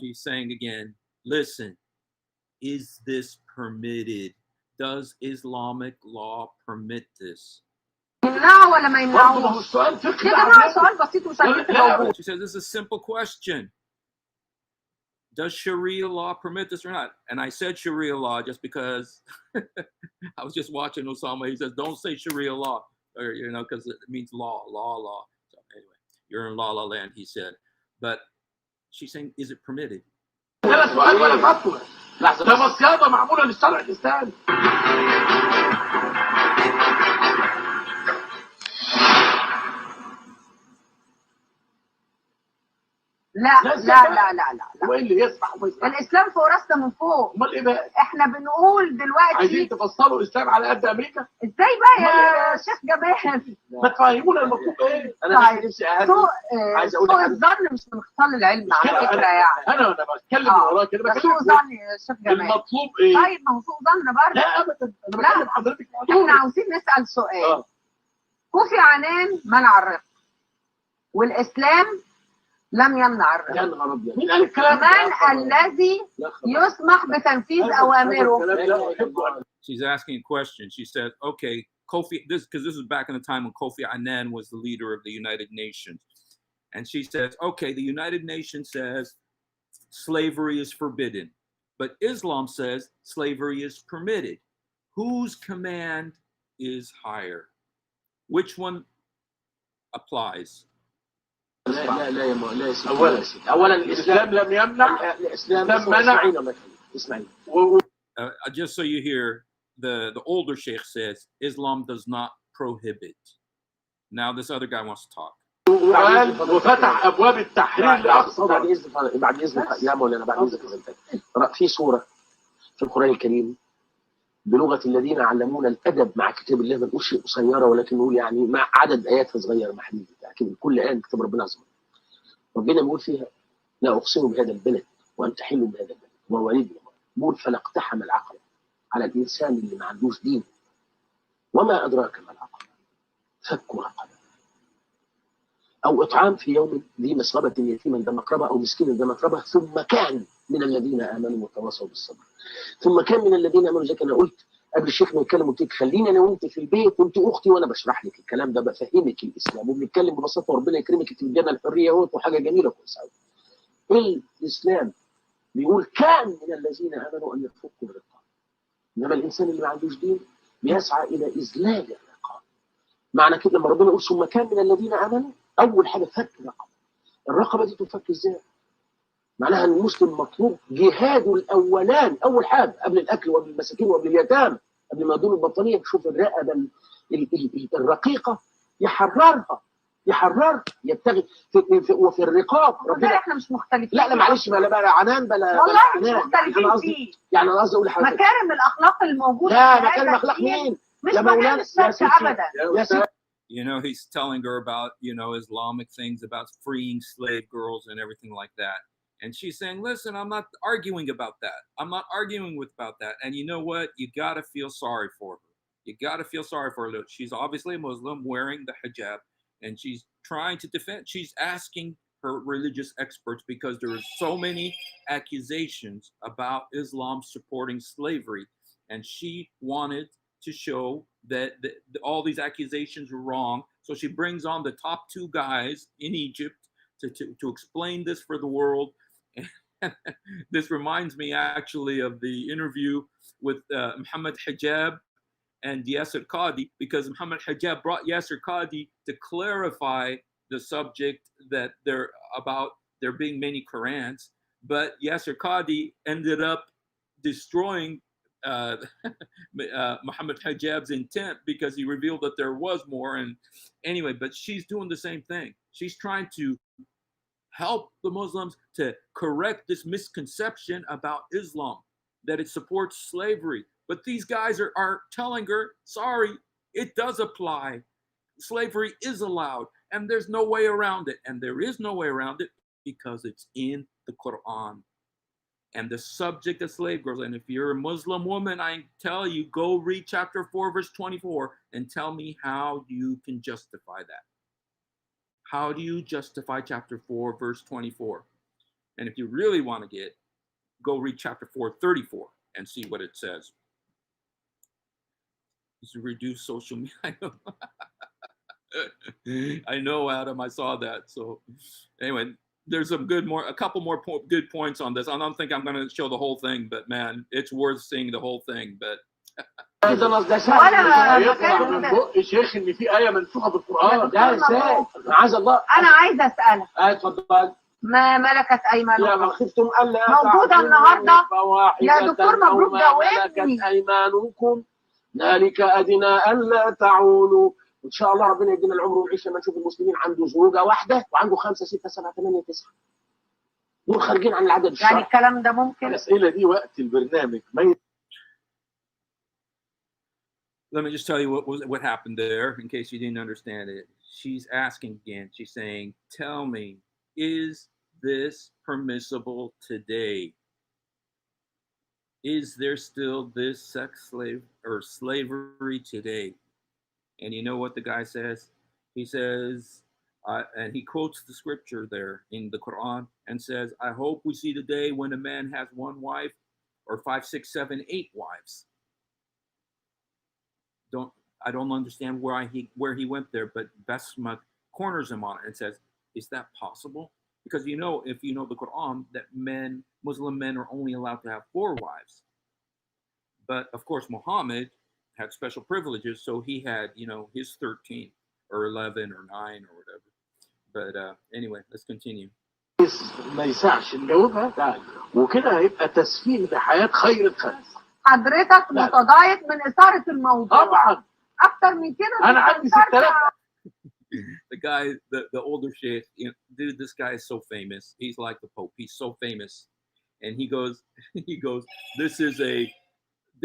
C: She's saying again, listen, is this permitted? does Islamic law permit this?
D: يمنعوا ولا ما يمنعوش؟ يا جماعة سؤال بسيط وسهل تجاوبوه.
C: She says this is a simple question. Does Sharia law permit this or not? And I said Sharia law just because I was just watching Osama. He says, don't say Sharia law, or, you know, because it means law. So anyway, you're in La La Land, he said. But she's saying, is it permitted?
D: لا لا لا لا لا
E: وايه اللي يسمح وما يسمحش؟
D: الاسلام فوق راسنا من فوق.
E: امال ايه بقى؟
D: احنا بنقول دلوقتي
E: عايزين تفصلوا الاسلام على قد امريكا؟
D: ازاي بقى يا شيخ جمال؟
E: ما تفهمونا المطلوب ايه؟ انا نفسي عايز اقول
D: سوء الظن مش من خصال العلم على فكره يعني.
E: انا بتكلم من وراك كده بكلمك
D: سوء ظن يا شيخ جمال.
E: المطلوب ايه؟
D: طيب ما هو سوء ظن برضه.
E: لا ابدا انا بكلم حضرتك
D: احنا عاوزين نسال سؤال. كوفي عنان منع الرق والاسلام لم يمنع الرق.
E: يا نهار ابيض مين قال الكلام ده؟
D: من الذي يسمح بتنفيذ اوامره؟
C: She's asking a question. She said, okay, Kofi, because this was back in the time when Kofi Annan was the leader of the United Nations. And she says, okay, the United Nations says slavery is forbidden, but Islam says slavery is permitted. Whose command is higher? Which one applies?
E: لا يا سيدي. اولا الاسلام لم يمنع. الاسلام منع. اسمعي.
C: Just so you hear, the older sheikh says Islam does not prohibit. Now this other guy wants to talk.
E: وفتح ابواب التحرير الاقصى. بعد اذنك يا مولانا، بعد اذنك، في سوره في القران الكريم بلغه الذين علمونا الادب مع كتاب الله، ما نقولش قصيره ولكن نقول يعني مع عدد اياتها صغيره محدوده، لكن كل ايه كتاب ربنا صغير. ربنا بيقول فيها لا اقسم بهذا البلد وانت حل بهذا البلد ووالد بيقول فلا اقتحم العقبه على الانسان اللي ما عندوش دين. وما ادراك ما العقبه؟ فك رقبه او اطعام في يوم ذي مسغبه يتيما ذا مقربه او مسكينا ذا متربه ثم كان من الذين امنوا وتواصوا بالصبر. ثم كان من الذين امنوا، زي ما انا قلت قبل الشيخ ما يتكلم قلت لك خليني انا وانت في البيت وانت اختي وانا بشرح لك الكلام ده، بفهمك الاسلام وبنتكلم ببساطه وربنا يكرمك في الجنه الحريه اهوت وحاجه جميله كويسه قوي. الاسلام بيقول كان من الذين امنوا ان يفكوا الرقاب، انما الانسان اللي ما عندوش دين بيسعى الى اذلال الرقاب. معنى كده لما ربنا يقول ثم كان من الذين امنوا، اول حاجه فك رقبه. الرقبه دي تفك ازاي؟ معناها ان المسلم مطلوب جهاده الاولان، اول حاجه قبل الاكل وقبل المساكين وقبل اليتامى قبل ما يدون البطانيه، بيشوف الرقبه الرقيقه يحررها يبتغي وفي الرقاب
D: ربنا. احنا مش مختلفين.
E: لا معلش بلا عنان بلا
D: والله
E: مش
D: مختلفين فيه.
E: يعني انا قصدي اقول لحضرتك
D: مكارم الاخلاق الموجوده
E: لا مكارم الاخلاق مين؟
D: مش مكارم الشك ابدا.
C: You know, he's telling her about, you know, Islamic things about freeing slave girls and everything like that. And she's saying, listen, I'm not arguing about that. I'm not arguing about that. And you know what? You got to feel sorry for her. You got to feel sorry for her. She's obviously a Muslim wearing the hijab, and she's trying to defend. She's asking her religious experts because there are so many accusations about Islam supporting slavery. And she wanted to show that all these accusations were wrong. So she brings on the top two guys in Egypt to explain this for the world. This reminds me actually of the interview with Muhammad Hijab and Yasser Qadi, because Muhammad Hijab brought Yasser Qadi to clarify the subject that there being many Qurans, but Yasser Qadi ended up destroying Muhammad Hijab's intent because he revealed that there was more. And anyway, but she's doing the same thing. She's trying to help the Muslims to correct this misconception about Islam, that it supports slavery. But these guys are telling her, sorry, it does apply. Slavery is allowed, and there's no way around it. And there is no way around it because it's in the Quran. And the subject of slave girls, and if you're a Muslim woman, I tell you, go read chapter 4, verse 24, and tell me how you can justify that. How do you justify chapter 4, verse 24? And if you really want to go read chapter 4, 34, and see what it says. is to reduce social media. I know, Adam. I saw that. So anyway, there's a couple more good points on this. I don't think I'm going to show the whole thing, but man, it's worth seeing the whole thing. But
E: الشيخ ان في آية منسوخة بالقرآن ده ازاي؟ معاذ الله.
D: انا عايزه اسالك.
E: اتفضل.
D: ما ملكت ايمانكم؟
E: لا ما خفتم الا
D: موجوده النهارده يا دكتور مبروك
E: ملكت ايمانكم ذلك ادنى الا تعولوا. ان شاء الله ربنا يدينا العمر والعيش لما نشوف المسلمين عنده زوجه واحده وعنده 5 6 7 8 9 دول خارجين عن العدد الشرعي.
D: يعني الكلام ده ممكن.
B: الاسئله دي وقت البرنامج
C: Let me just tell you what happened there, in case you didn't understand it. She's asking again. She's saying, "Tell me, is this permissible today? Is there still this sex slave or slavery today?" And you know what the guy says? He says, and he quotes the scripture there in the Quran and says, "I hope we see the day when a man has 1 wife, or 5, 6, 7, 8 wives." I don't understand where he went there, but Besma corners him on it and says, "Is that possible?" Because if you know the Quran, that Muslim men are only allowed to have 4 wives. But of course, Muhammad had special privileges, so he had, his 13 or 11 or 9 or whatever. But anyway, let's continue.
B: ما يسعش نجاوبها وكده هيبقى تسفيه لحياة خير الخلق.
D: حضرتك متضايق من إثارة الموضوع.
B: طبعا.
D: أكتر من كده.
B: أنا عندي 6000.
C: The guy, the older sheikh, dude, this guy is so famous. He's like the Pope. He's so famous, and he goes, "This is a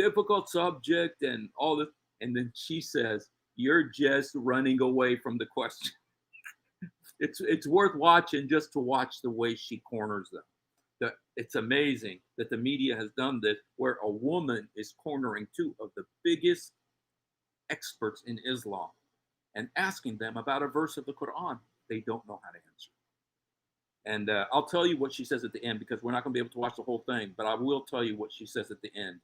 C: difficult subject and all this," and then she says, "You're just running away from the question." It's worth watching just to watch the way she corners them. It's amazing that the media has done this, where a woman is cornering 2 of the biggest experts in Islam and asking them about a verse of the Quran they don't know how to answer. And I'll tell you what she says at the end, because we're not going to be able to watch the whole thing, but I will tell you what she says at the end.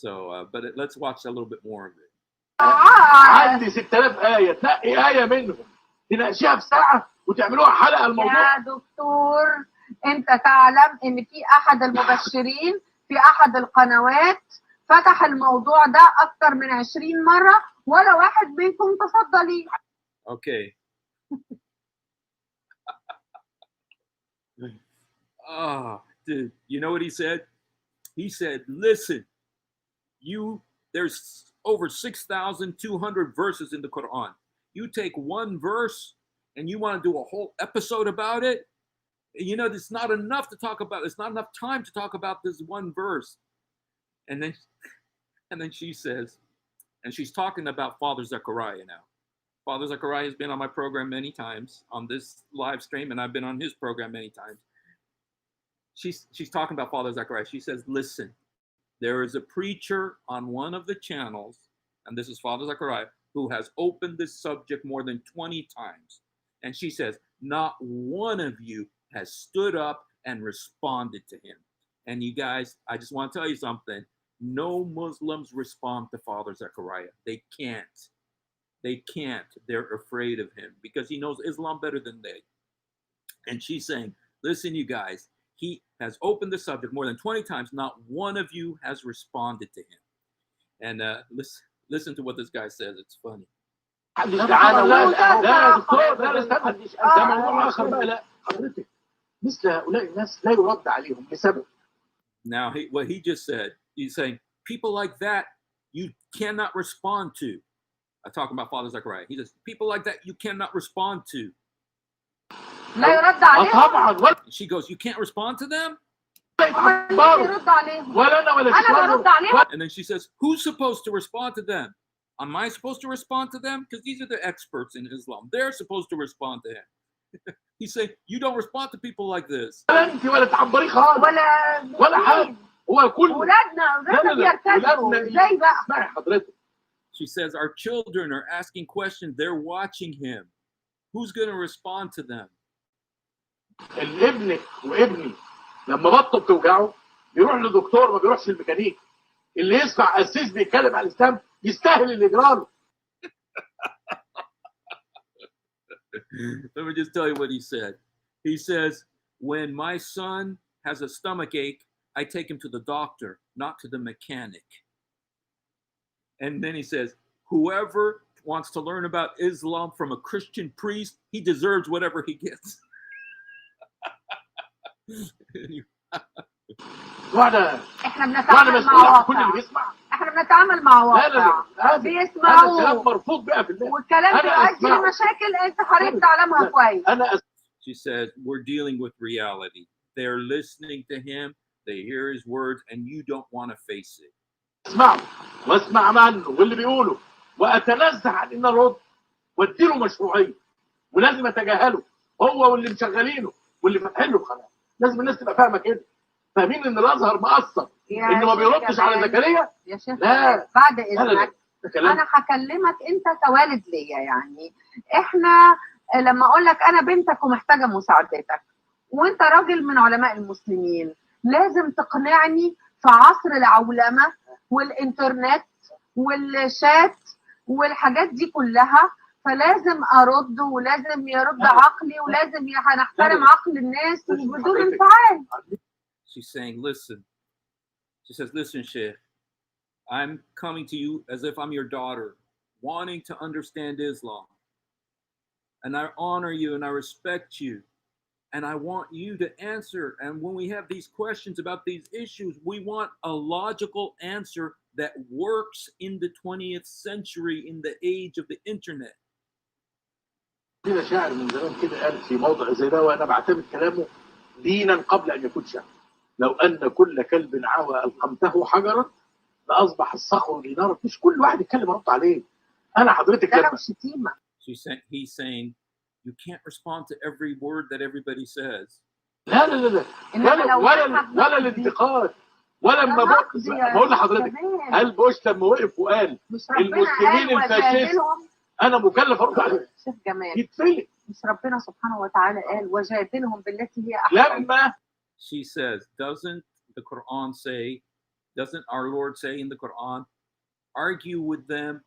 C: So, but let's watch a little bit more of it.
B: عندي 6000 آية، تنقي آية منهم تناقشيها في ساعة وتعملوها حلقة الموضوع.
D: يا دكتور أنت تعلم إن في أحد المبشرين في أحد القنوات فتح الموضوع ده أكتر من 20 مرة ولا واحد منكم تصدى ليه.
C: Okay. Dude, you know what he said? He said, "Listen, there's over 6,200 verses in the Quran. You take 1 verse and you want to do a whole episode about it. There's not enough to talk about. There's not enough time to talk about this 1 verse." And then she says, and she's talking about Father Zechariah now. Father Zechariah has been on my program many times on this live stream, and I've been on his program many times. She's talking about Father Zechariah. She says, "Listen, there is a preacher on one of the channels," and this is Father Zechariah, "who has opened this subject more than 20 times. And she says, not one of you has stood up and responded to him." And you guys, I just want to tell you something. No Muslims respond to Father Zechariah. They can't. They're afraid of him because he knows Islam better than they. And she's saying, "Listen, you guys, he has opened the subject more than 20 times. Not one of you has responded to him." And listen to what this guy says. It's funny. Now, what he just said, he's saying, people like that, you cannot respond to. I'm talking about Father Zechariah. He says, people like that, you cannot respond to. She goes, "You can't respond to them?" And then she says, "Who's supposed to respond to them? Am I supposed to respond to them? Because these are the experts in Islam. They're supposed to respond to him." He's saying, "You don't respond to people like this." She says, "Our children are asking questions. They're watching him. Who's going to respond to them?"
B: ابنك وابني لما بطنه بتوجعه يروح لدكتور ما بيروحش الميكانيك. اللي يسمع قسيس بيتكلم عن الاسلام
E: يستاهل اللي جراله.
C: Let me just tell you what he said. He says, when my son has a stomach ache, I take him to the doctor, not to the mechanic. And then he says, whoever wants to learn about Islam from a Christian priest, he deserves whatever he gets.
D: احنا بنتعامل مع واقع. احنا بنتعامل مع واقع. بيسمعوا.
E: هذا كلام مرفوض بقى في الله.
D: والكلام بيؤدي لمشاكل انت حضرتك تعلمها كويس.
C: She says, we're dealing with reality. They're listening to him, they hear his words, and you don't want to face it.
E: اسمعوا واسمع عنه واللي بيقوله واتنزه عن ان ارد واديله مشروعيه ولازم اتجاهله هو واللي مشغلينه واللي فاتحين له القناه. لازم الناس تبقى فاهمه كده، فاهمين ان الازهر مقصر انه ما بيردش على زكريا.
D: يا شيخ لا بعد اذنك انا هكلمك انت كوالد ليا. يعني احنا لما اقول لك انا بنتك ومحتاجه مساعدتك وانت راجل من علماء المسلمين، لازم تقنعني في عصر العولمه والانترنت والشات والحاجات دي كلها، فلازم ارد ولازم يرد عقلي ولازم هنحترم عقل الناس بدون انفعال.
C: She's saying, listen. She says, listen, Sheikh, I'm coming to you as if I'm your daughter, wanting to understand Islam. And I honor you and I respect you. And I want you to answer. And when we have these questions about these issues, we want a logical answer that works in the 20th century, in the age of the internet.
E: هنا شاعر من زمان كده قال في موضع زي ده وانا بعتبر كلامه دينا قبل ان يكون شعر. لو ان كل كلب عوى القمته حجرا لاصبح الصخر دينارا. مش كل واحد يتكلم ارد عليه. انا حضرتك لما
D: شتيمه.
C: He's saying you can't respond to every word that everybody says.
E: لا لا لا ولا الانتقاد ولا لما بقول لحضرتك هل بوش لما وقف وقال المسلمين الفاشيست انا مكلف ارد عليه.
D: شيخ جمال
E: يتفلت.
D: مش ربنا سبحانه وتعالى قال وجادلهم بالتي هي احسن؟
E: لما
C: she says, doesn't the Quran say, doesn't our Lord say in the Quran, argue with them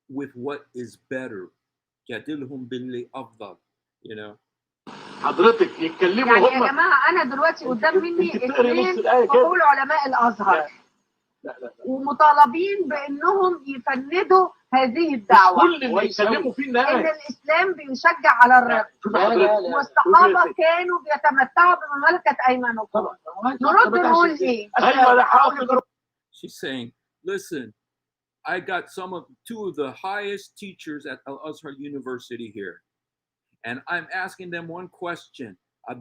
C: with what is better. جادلهم باللي أفضل. You know.
E: حضرتك يتكلموا
D: يعني
E: هم.
D: يا جماعه انا دلوقتي قدام مني اثنين فقول علماء الازهر.
E: لا.
D: ومطالبين بانهم يفندوا هذه الدعوه.
E: كل اللي يتكلموا فيه الناس
D: ان الاسلام بيشجع على الرق. والصحابه كانوا بيتمتعوا بمملكه ايمانكم. نرد نقول ايه؟
C: She's saying, listen, I got two of the highest teachers at Al-Azhar University here. And I'm asking them one question.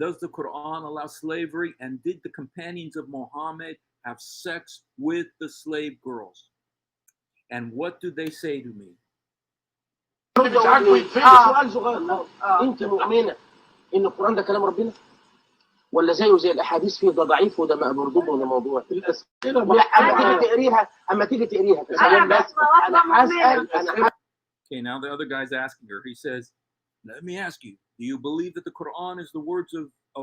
C: Does the Quran allow slavery? And did the companions of Muhammad have sex with the slave girls? And what do they say to me?
E: سؤال صغير. انت مؤمنه ان القران ده كلام ربنا؟ ولا زيه زي الاحاديث فيه ده ضعيف وده مردود ولا موضوع؟ الاسئله اما تيجي تقريها
D: انا هسال.
C: Okay, now the other guy's asking her. He says, let me ask you, do you believe that the Quran is the words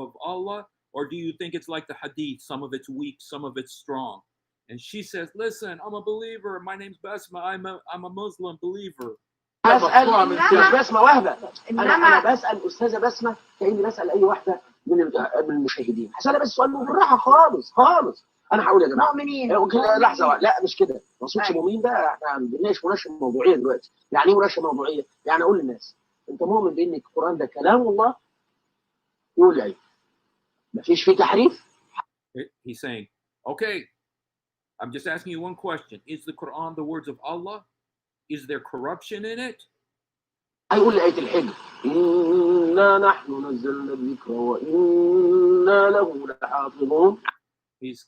C: of Allah? Or do you think it's like the hadith, some of it's weak, some of it's strong? And she says, listen, I'm a believer. My name's Basma. I'm a Muslim believer.
E: مش بسمة وهبة. أنا بسأل أستاذة بسمة كأني بسأل أي واحدة من المشاهدين. هسألها بس سؤال بالراحة خالص. أنا هقول يا جماعة.
D: مؤمنين.
E: لحظة لا مش كده. ما صوتش مؤمنين بقى احنا بنناقش مناقشة موضوعية دلوقتي. يعني إيه مناقشة موضوعية؟ يعني أقول للناس أنت مؤمن بإن القرآن ده كلام الله؟ يقول لي أيوه. مفيش فيه تحريف؟
C: He's saying, okay, I'm just asking you one question. Is the Quran the words of Allah? Is there corruption in it?
E: هيقول لي آية الحجر إنا نحن نزلنا الذكر وإنا له لحافظون.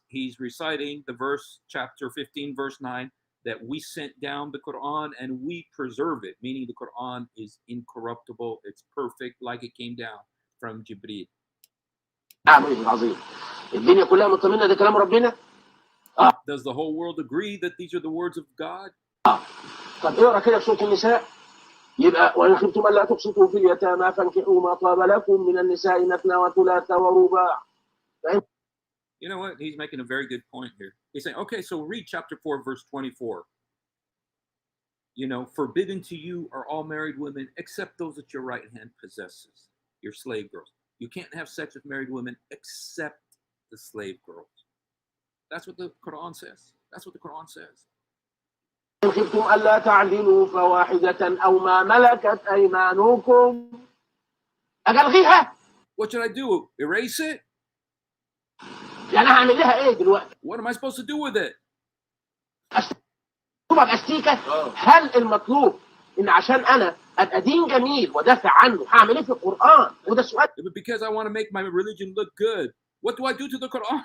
C: He's reciting the verse, chapter 15, verse 9, that we sent down the Quran and we preserve it, meaning the Quran is incorruptible, it's perfect, like it came down from Jibreel.
E: عظيم. الدنيا كلها مطمئنة ده كلام ربنا؟
C: Does the whole world agree that these are the words of God?
E: طب اقرا كده في سورة النساء يبقى وإن خفتم ألا تقسطوا في اليتامى فانكحوا ما طاب لكم من النساء مثنى وثلاث ورباع.
C: You know what? He's making a very good point here. He's saying, okay, so read chapter 4, verse 24. forbidden to you are all married women except those that your right hand possesses, your slave girls. You can't have sex with married women except the slave girls. That's what the Quran says. That's what the Quran says.
E: إن خفتم ألا تعدلوا فواحدة أو ما ملكت أيمانكم. ألغيها.
C: What should I do? Erase it?
E: يعني هعمل لها إيه دلوقتي؟
C: What am I supposed to do with it?
E: هل المطلوب إن عشان أنا أبقى دين جميل ودافع عنه هعمل إيه في القرآن؟ وده سؤال.
C: Because I want to make my religion look good. What do I do to the Quran?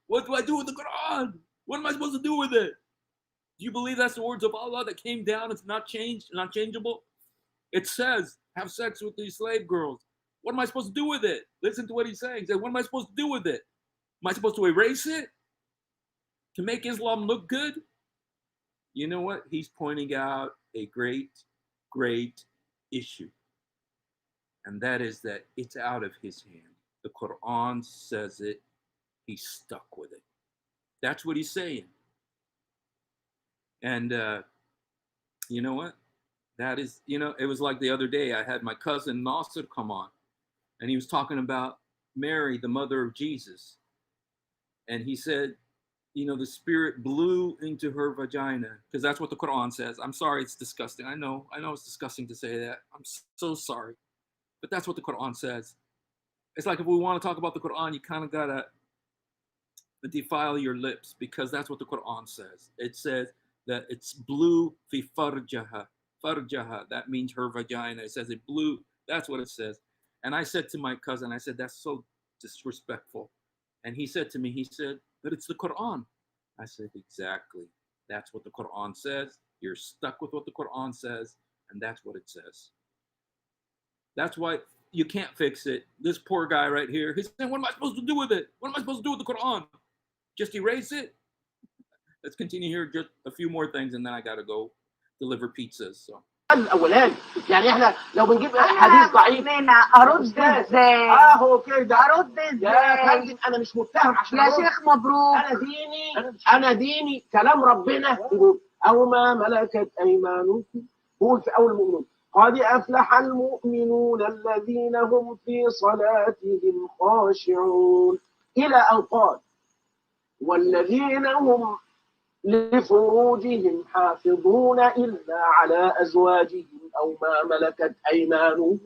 C: What do I do with the Quran? What am I supposed to do with it? Do you believe that's the words of Allah that came down? It's not changed, not changeable. It says, have sex with these slave girls. What am I supposed to do with it? Listen to what he's saying. He said, what am I supposed to do with it? Am I supposed to erase it? To make Islam look good? You know what? He's pointing out a great, great issue. And that is that it's out of his hand. The Quran says it. He's stuck with it. That's what he's saying. And you know what? That is, it was like the other day, I had my cousin Nasser come on, and he was talking about Mary, the mother of Jesus. And he said, the spirit blew into her vagina, because that's what the Quran says. I'm sorry, it's disgusting. I know it's disgusting to say that. I'm so sorry. But that's what the Quran says. It's like if we want to talk about the Quran, you kind of got to defile your lips, because that's what the Quran says. It says that it's blew fi farjaha. Farjaha, that means her vagina. It says it blew. That's what it says. And I said to my cousin, I said, that's so disrespectful. And he said to me, but it's the Quran. I said, exactly. That's what the Quran says. You're stuck with what the Quran says, and that's what it says. That's why you can't fix it. This poor guy right here, he's saying, what am I supposed to do with it? What am I supposed to do with the Quran? Just erase it? Let's continue here, just a few more things, and then I got to go deliver pizzas. So.
E: الاولاني يعني احنا لو بنجيب حديث ضعيف
D: ارد ازاي؟
E: اهو كده
D: ارد ازاي؟
E: يا فندم انا مش متهم عشان
D: يا شيخ مبروك.
E: انا ديني كلام ربنا يقول او ما ملكت ايمانكم. قول في اول المؤمنون قد افلح المؤمنون الذين هم في صلاتهم خاشعون الى ان قال والذين هم لفروجهم حافظون إلا على أزواجهم أو ما ملكت أيمانهم.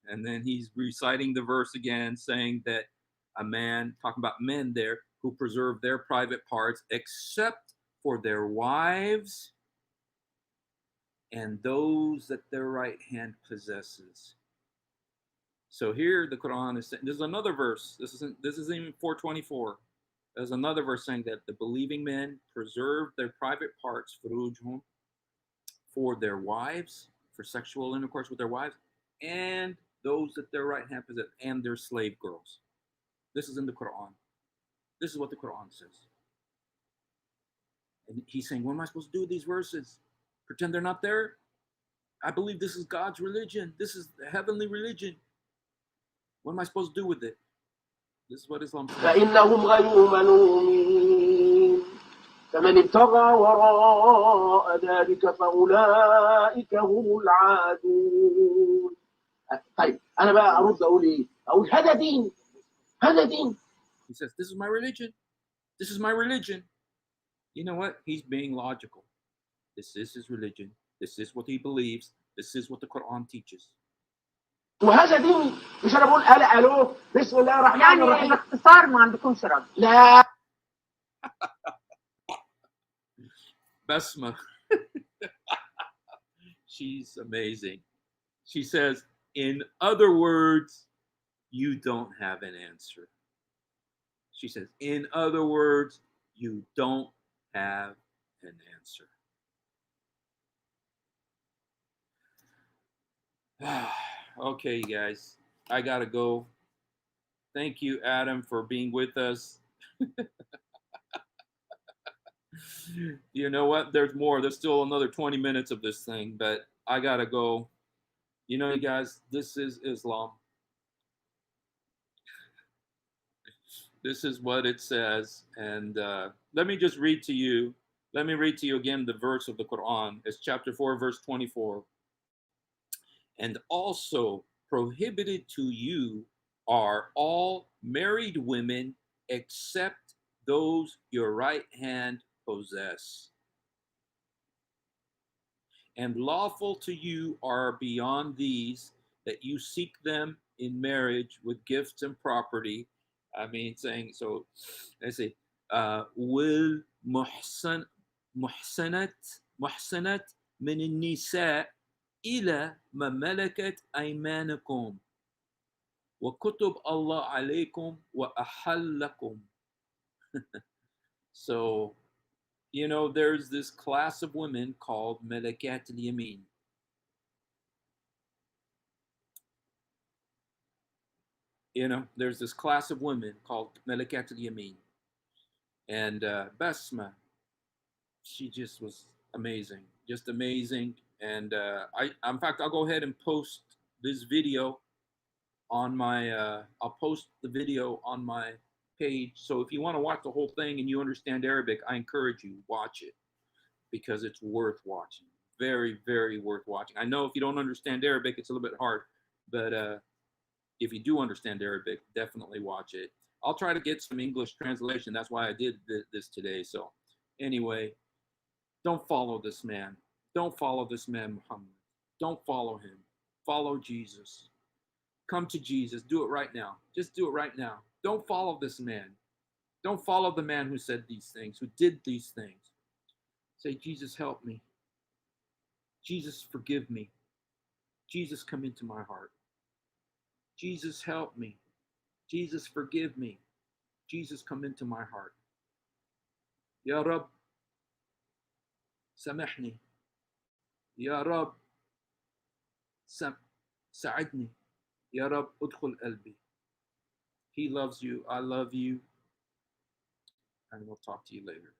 C: And then he's reciting the verse again, saying that a man, talking about men there, who preserve their private parts except for their wives and those that their right hand possesses. So here the Quran is saying, there's another verse. This isn't even 424. There's another verse saying that the believing men preserve their private parts for their wives, for sexual intercourse with their wives, and those that their right hand possess, and their slave girls. This is in the Quran. This is what the Quran says. And he's saying, what am I supposed to do with these verses? Pretend they're not there? I believe this is God's religion. This is the heavenly religion. What am I supposed to do with it? This is what Islam says.
E: فإنهم غير ملومين فمن ابتغى وراء ذلك فأولئك هم العادون. طيب أنا بقى أرد أقول إيه؟ أقول هذا دين.
C: He says, this is my religion. This is my religion. You know what? He's being logical. This is his religion. This is what he believes. This is what the Quran teaches.
E: وهذا ديني. مش انا بقول الو بسم الله الرحمن الرحيم.
D: يعني باختصار ما عندكمش رد.
E: لا.
C: Basma. She's amazing. She says, in other words, you don't have an answer. She says, in other words, you don't have an answer. Okay, guys, I gotta go. Thank you, Adam, for being with us. You know what? There's more. There's still another 20 minutes of this thing, but I gotta go. You know, you guys, this is Islam. this is what it says. And let me just read to you. Let me read to you again the verse of the Quran. It's chapter 4, verse 24. And also prohibited to you are all married women except those your right hand possess. And lawful to you are beyond these that you seek them in marriage with gifts and property. I mean, saying, so they say, will muhsanat min nisa ila ma malakat aymanakum wa kutub Allah alaykum wa ahallakum. So, you know, there's this class of women called Malakat al-Yamin. You know, there's this class of women called Malakat al-Yamin. And Basma, she just was amazing, just amazing. And in fact, I'll go ahead and post this video on my, I'll post the video on my page. So if you want to watch the whole thing and you understand Arabic, I encourage you, watch it, because it's worth watching. Very, very worth watching. I know if you don't understand Arabic, it's a little bit hard, but if you do understand Arabic, definitely watch it. I'll try to get some English translation. That's why I did this today. So anyway, don't follow this man. Don't follow this man, Muhammad. Don't follow him. Follow Jesus. Come to Jesus. Do it right now. Just do it right now. Don't follow this man. Don't follow the man who said these things, who did these things. Say, Jesus, help me. Jesus, forgive me. Jesus, come into my heart. Jesus, help me. Jesus, forgive me. Jesus, come into my heart. Ya Rab, samahni. Ya Rab, sa'idni. Ya Rab, udkhul qalbi. He loves you. I love you. And we'll talk to you later.